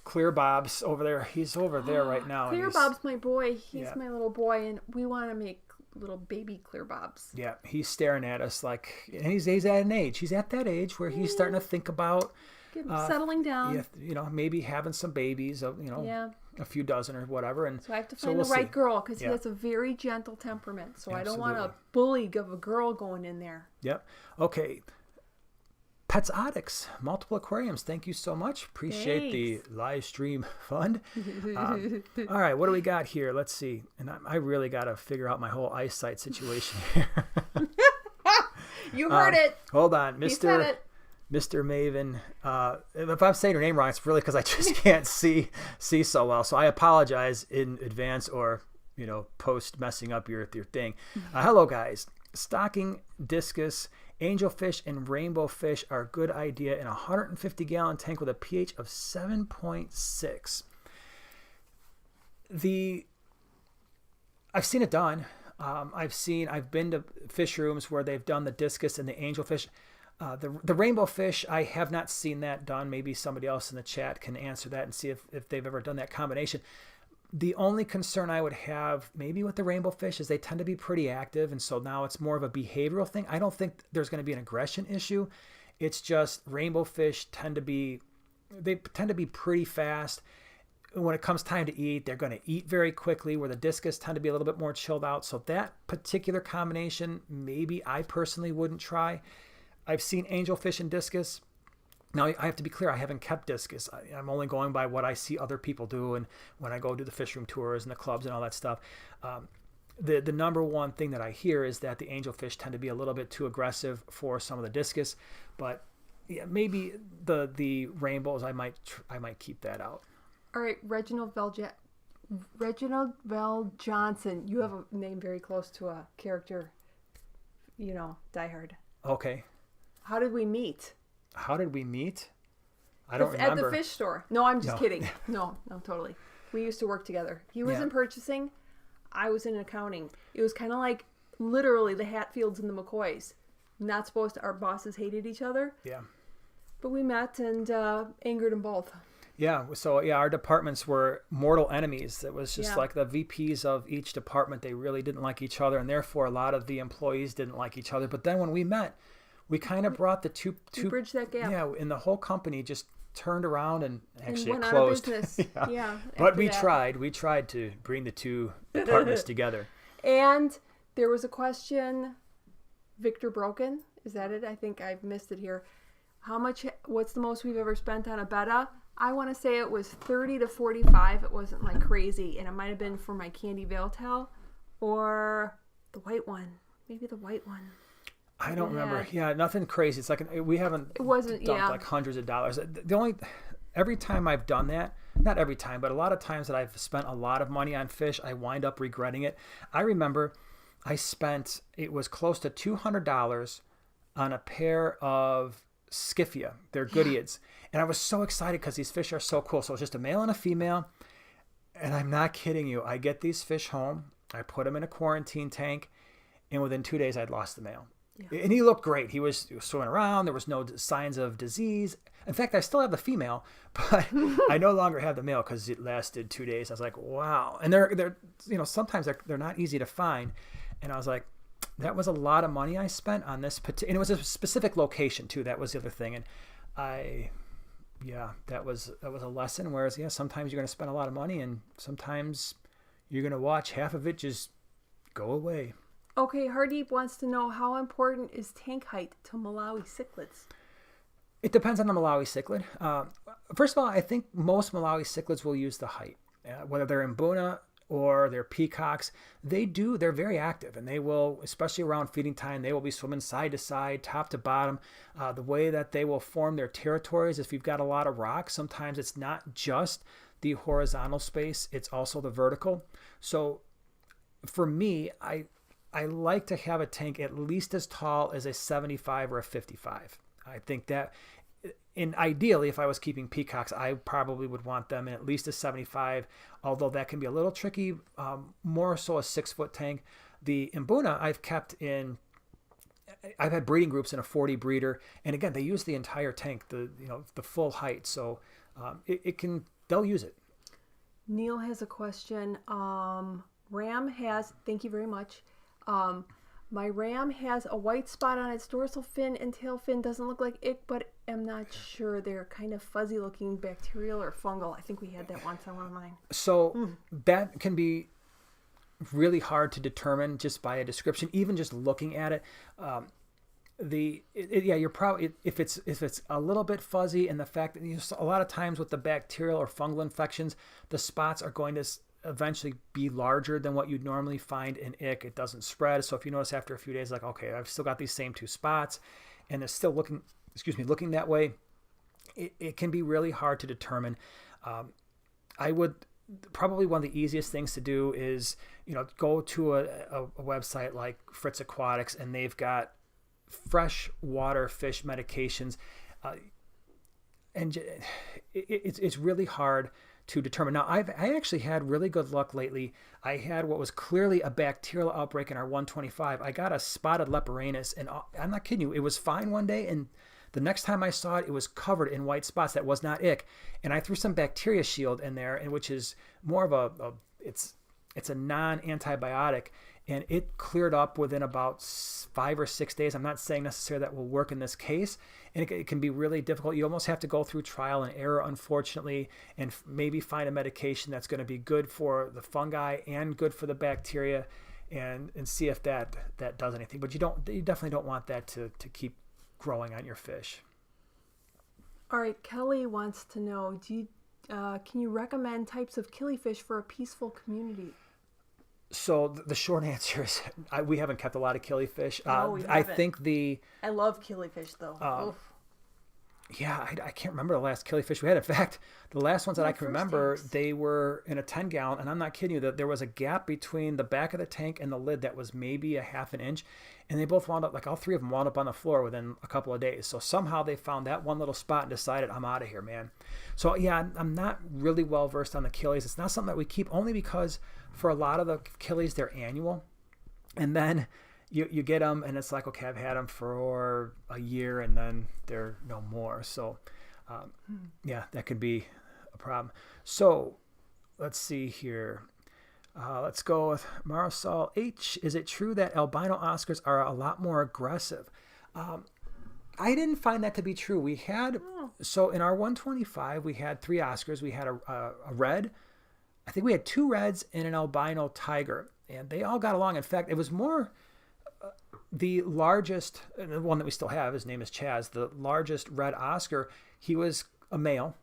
Clear Bob's over there. He's over there right now. Clear Bob's my boy. He's my little boy, and we want to make little baby Clear Bobs. Yeah, he's staring at us like, and he's at an age. He's at that age where he's starting to think about settling down. Maybe having some babies. A few dozen or whatever. And so I have to find the right girl because he has a very gentle temperament. So I don't want a bully of a girl going in there. Yep. Okay. Aquatics, multiple aquariums. Thank you so much. Appreciate the live stream fund. All right, what do we got here? Let's see. And I really got to figure out my whole eyesight situation here. You heard it. Hold on, Mr. Maven. If I'm saying your name wrong, it's really because I just can't see so well. So I apologize in advance or post messing up your thing. Hello guys. Stocking discus, angelfish, and rainbow fish are a good idea in a 150-gallon tank with a pH of 7.6. I've seen it done. I've been to fish rooms where they've done the discus and the angelfish. The rainbow fish, I have not seen that done. Maybe somebody else in the chat can answer that and see if they've ever done that combination. The only concern I would have maybe with the rainbow fish is they tend to be pretty active, and so now it's more of a behavioral thing. I don't think there's going to be an aggression issue. It's just rainbow fish tend to be pretty fast. When it comes time to eat, they're going to eat very quickly, where the discus tend to be a little bit more chilled out. So that particular combination, maybe I personally wouldn't try. I've seen angelfish and discus. Now, I have to be clear, I haven't kept discus. I'm only going by what I see other people do, and when I go do the fish room tours and the clubs and all that stuff. The number one thing that I hear is that the angelfish tend to be a little bit too aggressive for some of the discus, but maybe the rainbows, I might keep that out. All right, Reginald Bell Johnson. You have a name very close to a character, diehard. Okay. How did we meet? I don't remember. At the fish store. No, I'm just kidding. No, totally. We used to work together. He was in purchasing. I was in accounting. It was kind of like literally the Hatfields and the McCoys. Not supposed to. Our bosses hated each other. Yeah. But we met and angered them both. Yeah. So our departments were mortal enemies. It was just like the VPs of each department. They really didn't like each other, and therefore a lot of the employees didn't like each other. But then when we met, we kind of brought the two bridge that gap. Yeah, and the whole company just turned around and actually went closed. Out of business. Yeah. But we tried to bring the two departments together. And there was a question, Victor Broken, is that it? I think I've missed it here. What's the most we've ever spent on a Betta? I want to say it was 30 to 45. It wasn't like crazy, and it might have been for my Candy Veil towel or the white one. Maybe the white one. I don't remember. Yeah, nothing crazy. It's like we haven't dumped like hundreds of dollars. Every time I've done that, not every time, but a lot of times that I've spent a lot of money on fish, I wind up regretting it. I remember it was close to $200 on a pair of Skiffia. They're Goodeids. And I was so excited because these fish are so cool. So it's just a male and a female. And I'm not kidding you. I get these fish home. I put them in a quarantine tank. And within 2 days, I'd lost the male. Yeah. And he looked great. He was swimming around. There was no signs of disease. In fact, I still have the female, but I no longer have the male because it lasted 2 days. I was like, wow. And they're sometimes they're not easy to find. And I was like, that was a lot of money I spent on this and it was a specific location too. That was the other thing. And that was a lesson. Whereas, sometimes you're going to spend a lot of money and sometimes you're going to watch half of it just go away. Okay, Hardeep wants to know, how important is tank height to Malawi cichlids? It depends on the Malawi cichlid. First of all, I think most Malawi cichlids will use the height. Whether they're Mbuna or they're peacocks, they're very active, and they will, especially around feeding time, they will be swimming side to side, top to bottom. The way that they will form their territories, if you've got a lot of rocks, sometimes it's not just the horizontal space, it's also the vertical. So for me, I like to have a tank at least as tall as a 75 or a 55. I think that, and ideally, if I was keeping peacocks, I probably would want them in at least a 75, although that can be a little tricky, more so a 6-foot tank. The Mbuna I've had breeding groups in a 40 breeder, and again, they use the entire tank, the full height, so they'll use it. Neil has a question. Ram has, thank you very much. My ram has a white spot on its dorsal fin and tail fin. Doesn't look like ick, but I'm not sure. They're kind of fuzzy looking, bacterial or fungal. I think we had that once on one of mine. So that can be really hard to determine just by a description, even just looking at it. You're probably, if it's a little bit fuzzy, and the fact that a lot of times with the bacterial or fungal infections, the spots are going to eventually be larger than what you'd normally find in ick. It doesn't spread. So if you notice after a few days, like, okay, I've still got these same 2 spots and it's still looking that way, it can be really hard to determine. I would probably, one of the easiest things to do is, go to a website like Fritz Aquatics, and they've got fresh water fish medications. And it's really hard to determine. Now, I actually had really good luck lately. I had what was clearly a bacterial outbreak in our 125. I got a spotted leporanus, and I'm not kidding you, it was fine one day, and the next time I saw it, it was covered in white spots. That was not ick. And I threw some bacteria shield in there, and which is more of it's a non-antibiotic, and it cleared up within about 5 or 6 days. I'm not saying necessarily that will work in this case, and it can be really difficult. You almost have to go through trial and error, unfortunately, and maybe find a medication that's going to be good for the fungi and good for the bacteria, and see if that does anything. But you definitely don't want that to keep growing on your fish. All right, Kelly wants to know, can you recommend types of killifish for a peaceful community? So the short answer is we haven't kept a lot of killifish. No, we I haven't. think I love killifish though. I can't remember the last killifish we had. In fact, the last ones that I can remember, tanks. they were in a 10-gallon, and I'm not kidding you, that there was a gap between the back of the tank and the lid that was maybe a half an inch, and they both wound up, like all 3 of them wound up on the floor within a couple of days. So somehow they found that one little spot and decided, I'm out of here, man. So yeah, I'm not really well versed on the killies. It's not something that we keep, only because for a lot of the killies, they're annual, and then you get them, and it's like, okay, I've had them for a year, and then they're no more. So, that could be a problem. So, let's see here. Let's go with Marisol H. Is it true that albino Oscars are a lot more aggressive? I didn't find that to be true. We had, so in our 125, we had 3 Oscars. We had a red. I think we had 2 reds and an albino tiger, and they all got along. In fact, it was more... the largest, the one that we still have, his name is Chaz, the largest red Oscar, he was a male.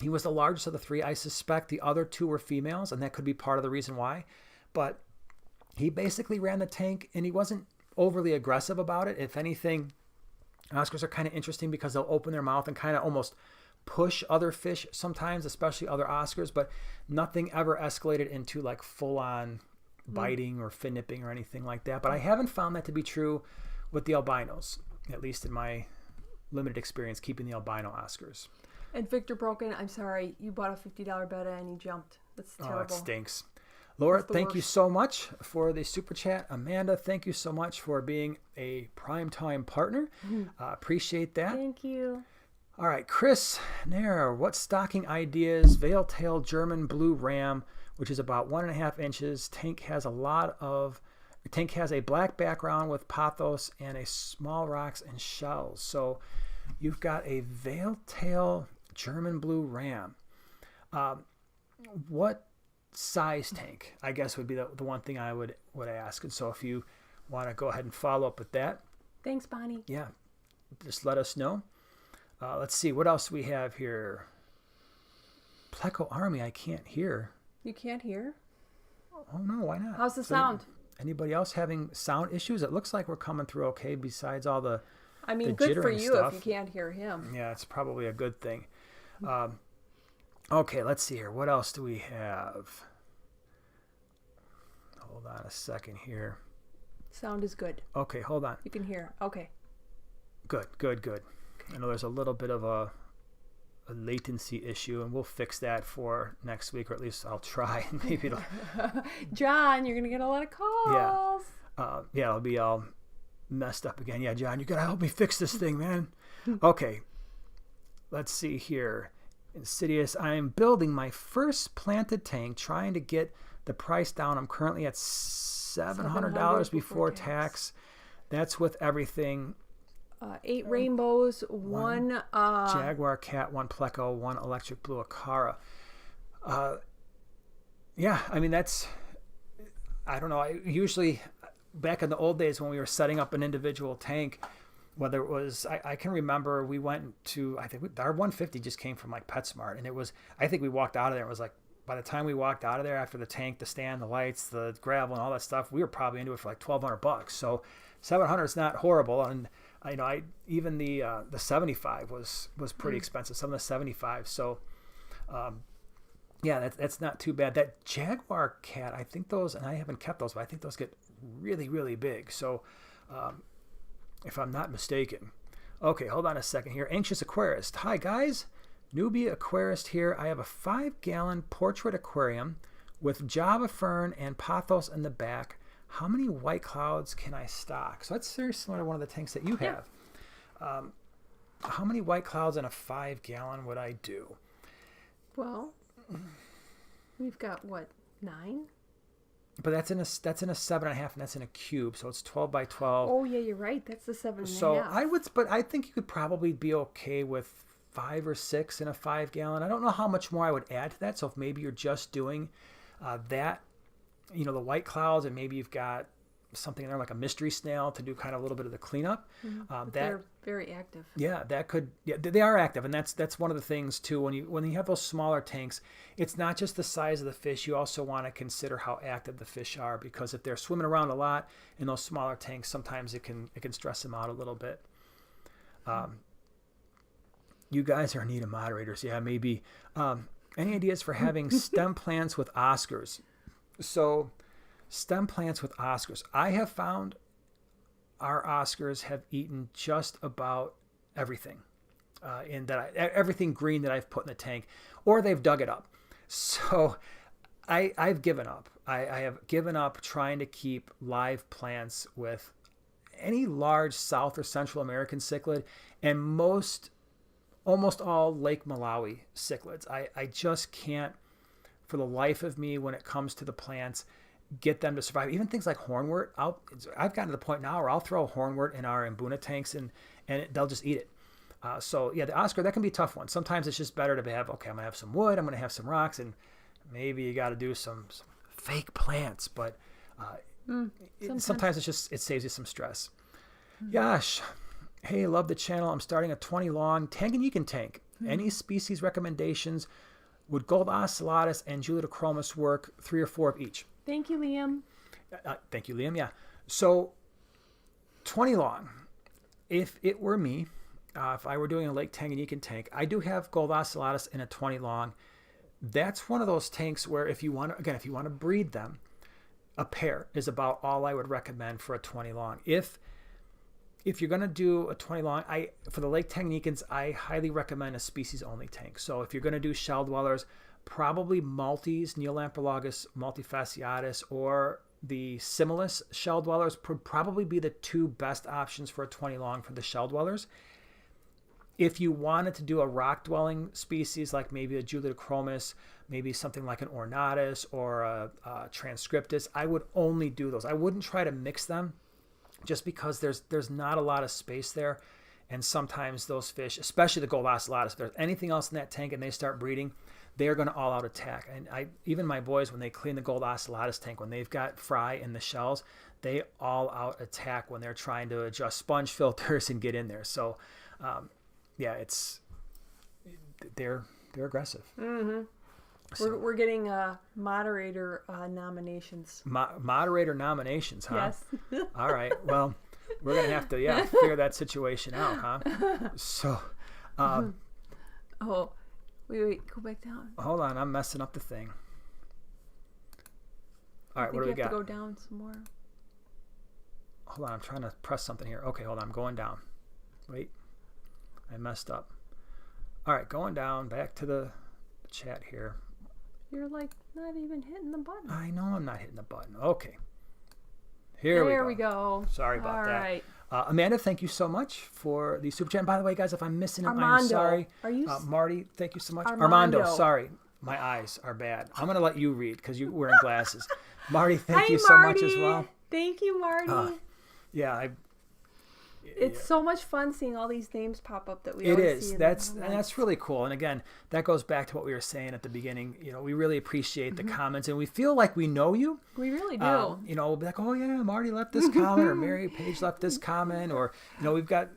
He was the largest of the 3. I suspect the other 2 were females, and that could be part of the reason why. But he basically ran the tank, and he wasn't overly aggressive about it. If anything, Oscars are kind of interesting because they'll open their mouth and kind of almost push other fish sometimes, especially other Oscars, but nothing ever escalated into like full-on biting or fin nipping or anything like that. But I haven't found that to be true with the albinos. at least in my limited experience keeping the albino Oscars. And Victor Broken, I'm sorry, you bought a $50 Betta and you jumped. That's terrible. Oh, it stinks. Laura, thank you so much for the super chat. Amanda, thank you so much for being a primetime partner. Appreciate that. Thank you. All right, Chris Nair, what stocking ideas? Veil-tailed German blue ram, which is about 1.5 inches. Tank has a black background with pothos and a small rocks and shells. So you've got a veil-tailed German blue ram. What size tank, I guess, would be the one thing I would ask. And so if you want to go ahead and follow up with that. Thanks, Bonnie. Yeah, just let us know. Let's see, what else we have here? Pleco Army, I can't hear. You can't hear? Oh, no, why not? How's the sound? Anybody else having sound issues? It looks like we're coming through okay besides all the good for you stuff. if you can't hear him. Yeah, it's probably a good thing. Okay, let's see here. What else do we have? Hold on a second here. Sound is good. Okay, hold on. You can hear. Okay. Good. Okay. I know there's a little bit of a latency issue, and we'll fix that for next week, or at least I'll try. Maybe it'll... John, you're going to get a lot of calls. Yeah, it'll be all messed up again. Yeah, John, you got to help me fix this thing, man. Okay. Let's see here. Insidious, I am building my first planted tank, trying to get the price down. I'm currently at $700 before tax. That's with everything. 8 rainbows, one Jaguar cat, 1 pleco, 1 electric blue Acara. Yeah, I mean, that's, I don't know. I usually, back in the old days when we were setting up an individual tank, whether it was, I can remember we went to, I think our 150 just came from like PetSmart, and it was, I think we walked out of there, it was like, by the time we walked out of there, after the tank, the stand, the lights, the gravel, and all that stuff, we were probably into it for like $1,200. So $700 is not horrible. And even the 75 was pretty expensive. Some of the 75. So yeah, that's not too bad. That Jaguar cat, I think those, and I haven't kept those, but I think those get really, really big. So if I'm not mistaken. Okay, hold on a second here. Anxious Aquarist. Hi, guys. Newbie Aquarist here. I have a 5-gallon portrait aquarium with Java fern and pothos in the back. How many white clouds can I stock? So that's very similar to one of the tanks that you have. Yeah. How many white clouds in a 5-gallon would I do? Well, we've got what, 9? But that's in a 7.5, and that's in a cube, so it's 12 by 12. Oh yeah, you're right. That's the 7.5. So I think you could probably be okay with 5 or 6 in a 5-gallon. I don't know how much more I would add to that. So if maybe you're just doing that, the white clouds, and maybe you've got something in there like a mystery snail to do kind of a little bit of the cleanup. They're very active. Yeah, they are active, and that's one of the things too. When you have those smaller tanks, it's not just the size of the fish. You also want to consider how active the fish are, because if they're swimming around a lot in those smaller tanks, sometimes it can stress them out a little bit. You guys are in need of moderators. Yeah, maybe. Any ideas for having stem plants with Oscars? So stem plants with Oscars. I have found our Oscars have eaten just about everything everything green that I've put in the tank, or they've dug it up. So I've given up. I have given up trying to keep live plants with any large South or Central American cichlid, and almost all Lake Malawi cichlids. I just can't, for the life of me, when it comes to the plants, get them to survive. Even things like hornwort, I've gotten to the point now where I'll throw hornwort in our Mbuna tanks and they'll just eat it. So yeah, the Oscar, that can be a tough one. Sometimes it's just better to have, okay, I'm going to have some wood, I'm going to have some rocks, and maybe you got to do some fake plants, but sometimes it saves you some stress. Yash, hey, love the channel. I'm starting a 20 long Tanganyika tank. Any species recommendations? Would gold ocellatus and Juliochromis work? 3 or 4 of each? Thank you, Liam. Thank you, Liam. Yeah. So 20 long. If it were me, if I were doing a Lake Tanganyika tank, I do have gold ocellatus in a 20 long. That's one of those tanks where if you want to breed them, a pair is about all I would recommend for a 20 long. If if you're going to do a 20 long, for the Lake Tanganyikans, I highly recommend a species-only tank. So if you're going to do shell dwellers, probably Maltese, Neolamprologus multifasciatus, or the Similis shell dwellers would probably be the two best options for a 20 long for the shell dwellers. If you wanted to do a rock-dwelling species, like maybe a Julidochromis, maybe something like an Ornatus or a Transcriptus, I would only do those. I wouldn't try to mix them just because there's not a lot of space there. And sometimes those fish, especially the gold ocellatus, if there's anything else in that tank and they start breeding, they're going to all-out attack. And even my boys, when they clean the gold ocellatus tank, when they've got fry in the shells, they all-out attack when they're trying to adjust sponge filters and get in there. So, yeah, they're aggressive. Mm-hmm. So, we're getting moderator nominations. Moderator nominations, huh? Yes. All right. Well, we're gonna have to figure that situation out, huh? So, oh, wait, go back down. Hold on, I'm messing up the thing. All right, what do we got? You have to go down some more. Hold on, I'm trying to press something here. Okay, hold on, I'm going down. Wait. I messed up. All right, going down, back to the chat here. You're like not even hitting the button. I know I'm not hitting the button. Okay. There we go. Sorry about that. All right. Amanda, thank you so much for the super chat. And by the way, guys, if I'm missing it, I'm sorry. Are you? Marty, thank you so much. Armando, sorry. My eyes are bad. I'm going to let you read because you're wearing glasses. Marty, thank you so much as well. Thank you, Marty. Yeah, it's so much fun seeing all these names pop up that we always see. That's really cool. And again, that goes back to what we were saying at the beginning. You know, we really appreciate the comments, and we feel like we know you. We really do. You know, we'll be like, oh yeah, Marty left this comment, or Mary Page left this comment, or you know, we've got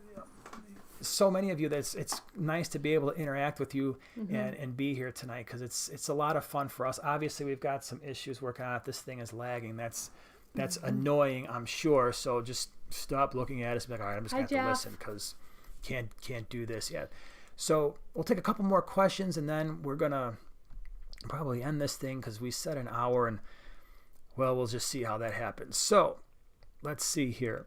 so many of you that it's nice to be able to interact with you and be here tonight, because it's a lot of fun for us. Obviously, we've got some issues working on it. This thing is lagging. That's annoying, I'm sure. So just stop looking at us and be like, all right, I'm just going to have to listen because can't do this yet. So we'll take a couple more questions, and then we're going to probably end this thing because we said an hour, and, well, we'll just see how that happens. So let's see here.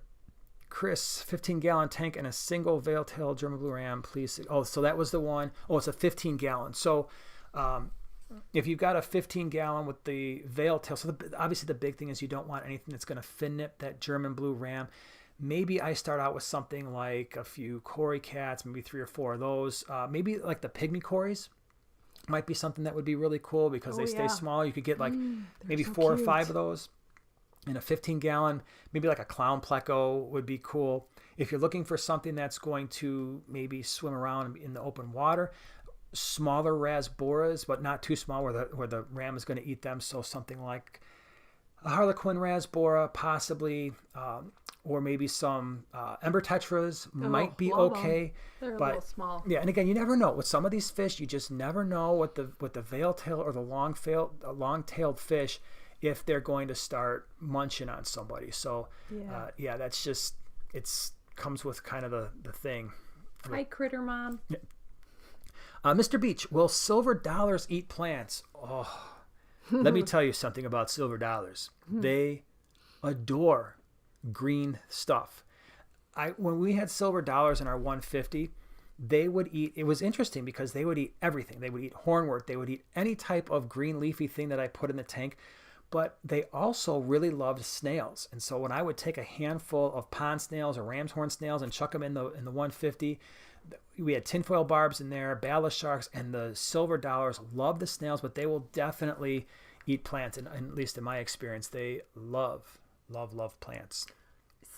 Chris, 15-gallon tank and a single veil-tailed German blue ram, please. Oh, so that was the one. Oh, it's a 15-gallon. So if you've got a 15-gallon with the veil tail, so obviously the big thing is you don't want anything that's going to fin nip that German blue ram. Maybe I start out with something like a few Cory cats, maybe 3 or 4 of those. Maybe like the pygmy Cories might be something that would be really cool because they stay small. You could get like maybe so 4 or 5 of those in a 15-gallon. Maybe like a clown pleco would be cool. If you're looking for something that's going to maybe swim around in the open water, smaller rasboras, but not too small where the ram is going to eat them. So something like a Harlequin rasbora, possibly, or maybe some ember tetras might be okay. They're a little small. Yeah, and again, you never know with some of these fish. You just never know what the veil tail or the long-tailed fish, if they're going to start munching on somebody. So that's just comes with kind of the thing. Hi, Critter Mom. Yeah. Mr. Beach, will silver dollars eat plants? Oh, let me tell you something about silver dollars. They adore green stuff. When we had silver dollars in our 150, they would eat. It was interesting because they would eat everything. They would eat hornwort. They would eat any type of green leafy thing that I put in the tank. But they also really loved snails. And so when I would take a handful of pond snails or ram's horn snails and chuck them in the 150, we had tinfoil barbs in there, bala sharks, and the silver dollars love the snails, but they will definitely eat plants. And at least in my experience, they love plants.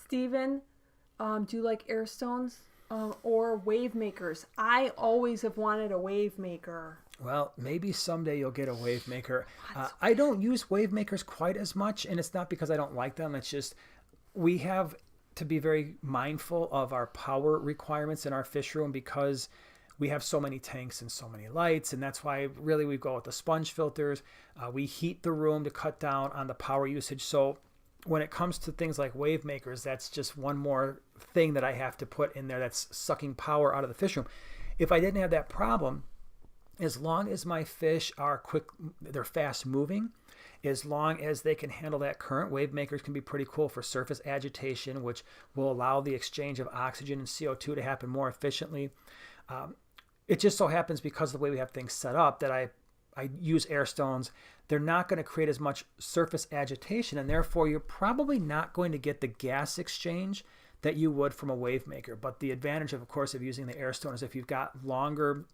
Steven, do you like air stones or wave makers? I always have wanted a wave maker. Well, maybe someday you'll get a wave maker. I don't use wave makers quite as much, and it's not because I don't like them. It's just we have to be very mindful of our power requirements in our fish room because we have so many tanks and so many lights, and that's why really we go with the sponge filters. We heat the room to cut down on the power usage. So when it comes to things like wave makers, that's just one more thing that I have to put in there that's sucking power out of the fish room. If I didn't have that problem, as long as my fish are quick, they're fast moving, as long as they can handle that current. Wave makers can be pretty cool for surface agitation, which will allow the exchange of oxygen and CO2 to happen more efficiently. It just so happens, because of the way we have things set up, that I use air stones. They're not going to create as much surface agitation, and therefore you're probably not going to get the gas exchange that you would from a wave maker. But the advantage, of course, of using the air stone is if you've got longer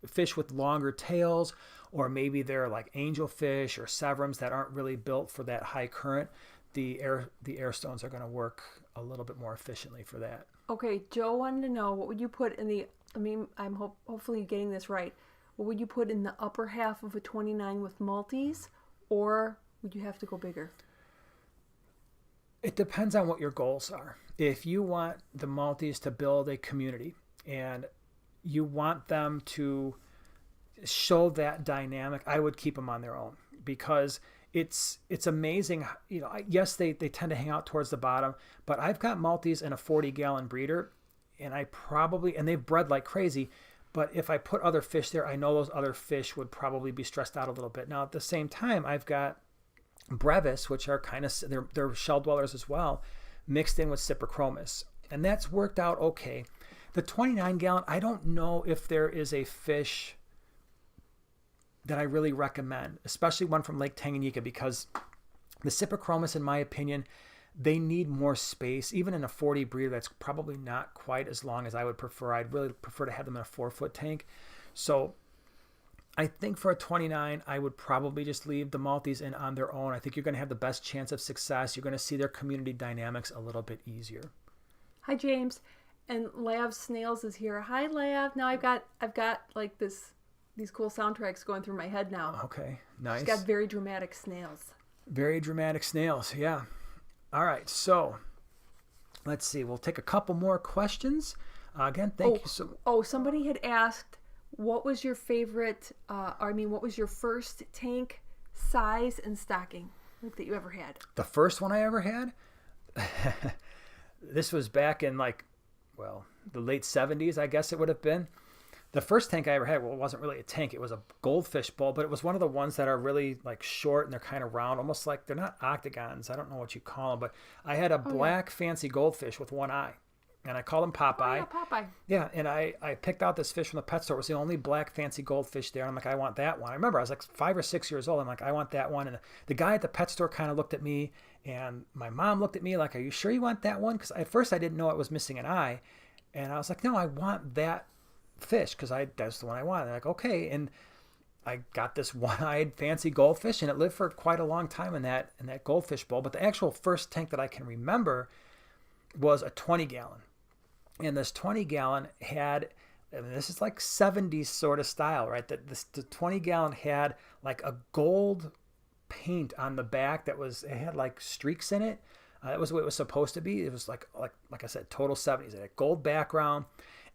fish with longer tails, or maybe they're like angelfish or severums that aren't really built for that high current, the air stones are going to work a little bit more efficiently for that. Okay, Joe wanted to know, what would you put in the, I'm hopefully getting this right. What would you put in the upper half of a 29 with multis, or would you have to go bigger? It depends on what your goals are. If you want the multis to build a community and you want them to show that dynamic, I would keep them on their own, because it's amazing. You know, yes, they tend to hang out towards the bottom, but I've got multis in a 40-gallon breeder, and they've bred like crazy. But if I put other fish there, I know those other fish would probably be stressed out a little bit. Now, at the same time, I've got brevis, which are they're shell dwellers as well, mixed in with Cyprichromis, and that's worked out okay. The 29-gallon, I don't know if there is a fish that I really recommend, especially one from Lake Tanganyika, because the Cyprichromis, in my opinion, they need more space. Even in a 40 breeder, that's probably not quite as long as I would prefer. I'd really prefer to have them in a 4-foot tank. So I think for a 29, I would probably just leave the multis in on their own. I think you're going to have the best chance of success. You're going to see their community dynamics a little bit easier. Hi, James. And Lav Snails is here. Hi, Lav. Now I've got like these cool soundtracks going through my head now. Okay, nice. She's got very dramatic snails. Very dramatic snails, yeah. All right, so let's see. We'll take a couple more questions. Again, thank you. Somebody had asked, what was your favorite, what was your first tank size and stocking that you ever had? The first one I ever had? This was back in the late 70s, I guess it would have been. The first tank I ever had, well, it wasn't really a tank. It was a goldfish bowl, but it was one of the ones that are really like short and they're kind of round, almost like they're not octagons. I don't know what you call them, but I had a black fancy goldfish with one eye, and I called him Popeye. Oh, yeah, Popeye. Yeah, and I picked out this fish from the pet store. It was the only black fancy goldfish there. I'm like, I want that one. I remember I was like 5 or 6 years old. I'm like, I want that one. And the guy at the pet store kind of looked at me, and my mom looked at me like, are you sure you want that one? Because at first I didn't know it was missing an eye. And I was like, no, I want that fish because that's the one I want. They're like, okay. And I got this one-eyed fancy goldfish, and it lived for quite a long time in that goldfish bowl. But the actual first tank that I can remember was a 20-gallon. And this 20-gallon had, this is like 70s sort of style, right? The 20-gallon had like a gold paint on the back it had like streaks in it. That was what it was supposed to be. It was like I said, total 70s. It had a gold background,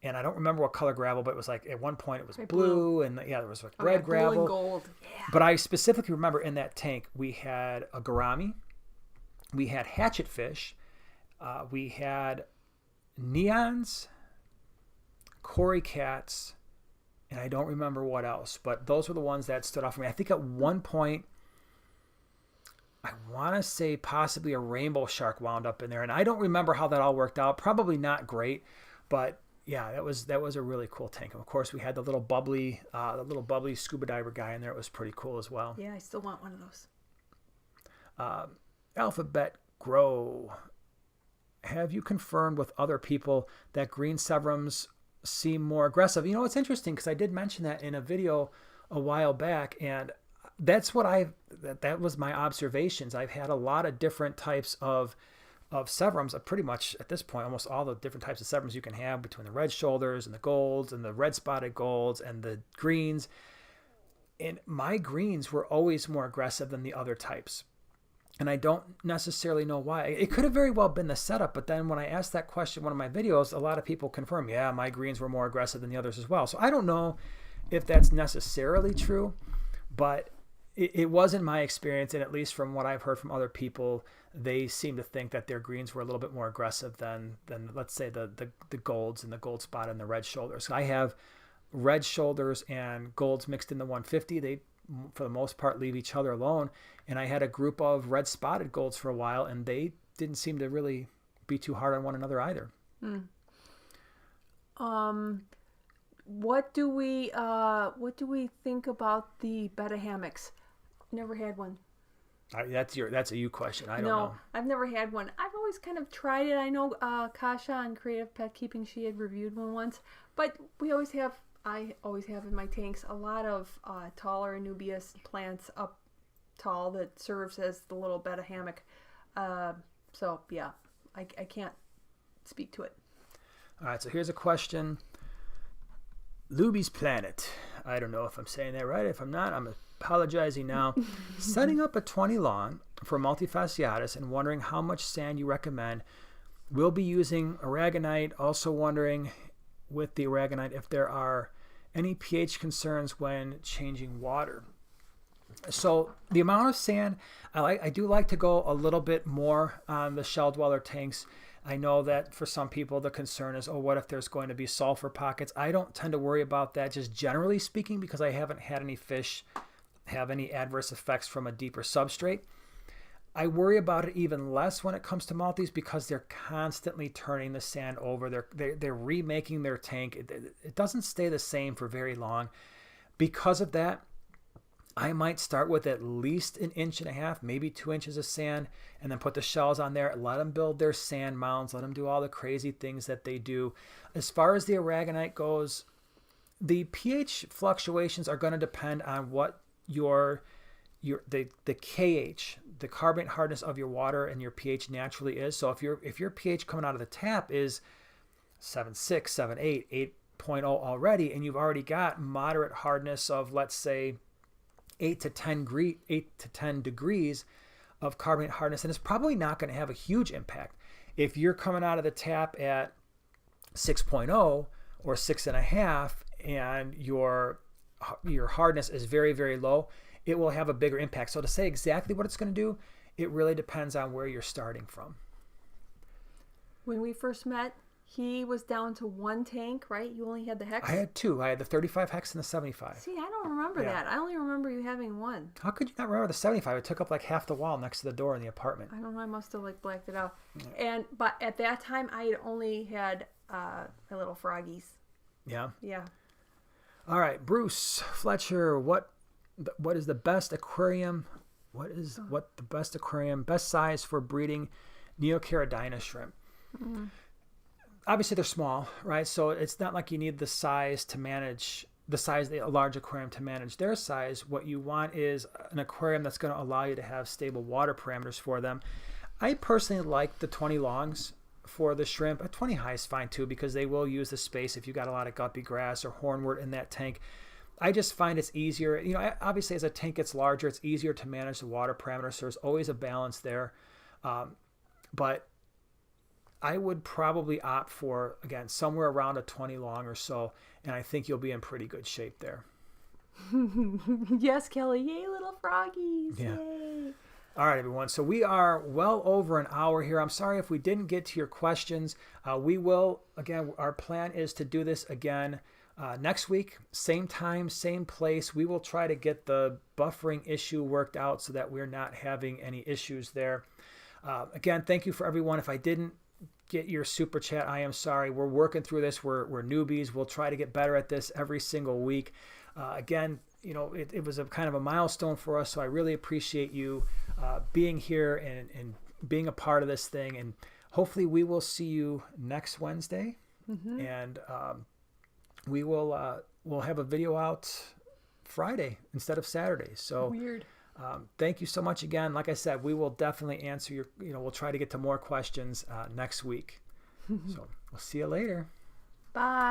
and I don't remember what color gravel, but it was like at one point it was blue, and there was like red gravel. Blue and gold. Yeah. But I specifically remember in that tank we had a gourami, we had hatchet fish, we had neons, cory cats, and I don't remember what else. But those were the ones that stood out for me. I think at one point, I want to say possibly a rainbow shark wound up in there, and I don't remember how that all worked out. Probably not great, but yeah, that was a really cool tank. And of course, we had the little bubbly scuba diver guy in there. It was pretty cool as well. Yeah, I still want one of those. Alphabet Grow. Have you confirmed with other people that green severums seem more aggressive? You know, it's interesting because I did mention that in a video a while back, and that's what that was my observations. I've had a lot of different types of severums. Pretty much at this point, almost all the different types of severums you can have, between the red shoulders and the golds and the red spotted golds and the greens. And my greens were always more aggressive than the other types. And I don't necessarily know why. It could have very well been the setup, but then when I asked that question in one of my videos, a lot of people confirm, yeah, my greens were more aggressive than the others as well. So I don't know if that's necessarily true, but it wasn't my experience, and at least from what I've heard from other people, they seem to think that their greens were a little bit more aggressive than let's say the golds and the gold spot and the red shoulders. I have red shoulders and golds mixed in the 150, they, for the most part, leave each other alone. And I had a group of red spotted golds for a while, and they didn't seem to really be too hard on one another either. What do we think about the Betta hammocks? Never had one. That's a you question. I don't know. I've never had one. I've always kind of tried it. I know Kasha on Creative Pet Keeping, she had reviewed one once, but I always have in my tanks a lot of taller Anubias plants up tall that serves as the little Betta hammock. So yeah, I can't speak to it. All right, so here's a question. Luby's Planet. I don't know if I'm saying that right. If I'm not, I'm apologizing now. Setting up a 20 long for multifasciatus and wondering how much sand you recommend. We'll be using Aragonite. Also wondering with the Aragonite if there are any pH concerns when changing water. So the amount of sand, I do like to go a little bit more on the shell dweller tanks. I know that for some people the concern is, oh, what if there's going to be sulfur pockets? I don't tend to worry about that, just generally speaking, because I haven't had any fish have any adverse effects from a deeper substrate. I worry about it even less when it comes to multis because they're constantly turning the sand over. They're remaking their tank. It doesn't stay the same for very long. Because of that, I might start with at least 1.5 inches, maybe 2 inches of sand, and then put the shells on there. Let them build their sand mounds. Let them do all the crazy things that they do. As far as the Aragonite goes, the pH fluctuations are going to depend on what the KH, the carbonate hardness of your water and your pH naturally is. So if your pH coming out of the tap is 7.6, 7.8, 8.0 already, and you've already got moderate hardness of, let's say, 8 to 10 degrees of carbonate hardness, and it's probably not going to have a huge impact. If you're coming out of the tap at 6.0 or 6.5 and your hardness is very, very low, it will have a bigger impact. So to say exactly what it's going to do, it really depends on where you're starting from. When we first met, he was down to 1 tank, right? You only had the hex? I had 2. I had the 35 hex and the 75. See, I don't remember that. I only remember you having 1. How could you not remember the 75? It took up like half the wall next to the door in the apartment. I don't know. I must have blacked it out. Yeah. But at that time, I had only had my little froggies. Yeah? Yeah. All right, Bruce Fletcher, what is the best aquarium? Best size for breeding Neocaridina shrimp? Mm-hmm. Obviously, they're small, right? So it's not like you need the size to manage a large aquarium to manage their size. What you want is an aquarium that's going to allow you to have stable water parameters for them. I personally like the 20 longs for the shrimp. A 20 high is fine too because they will use the space if you got a lot of guppy grass or hornwort in that tank. I just find it's easier. Obviously, as a tank gets larger, it's easier to manage the water parameters. So there's always a balance there. But I would probably opt for, again, somewhere around a 20 long or so, and I think you'll be in pretty good shape there. Yes, Kelly. Yay, little froggies. Yeah. Yay. All right, everyone. So we are well over an hour here. I'm sorry if we didn't get to your questions. We will, again, our plan is to do this again next week, same time, same place. We will try to get the buffering issue worked out so that we're not having any issues there. Again, thank you for everyone. If I didn't get your super chat, I am sorry. We're working through this. We're newbies. We'll try to get better at this every single week. Again, it was a kind of a milestone for us, so I really appreciate you being here and being a part of this thing. And hopefully we will see you next Wednesday. Mm-hmm. And we'll have a video out Friday instead of Saturday. So weird. Thank you so much again. Like I said, we will definitely answer we'll try to get to more questions next week. So we'll see you later. Bye.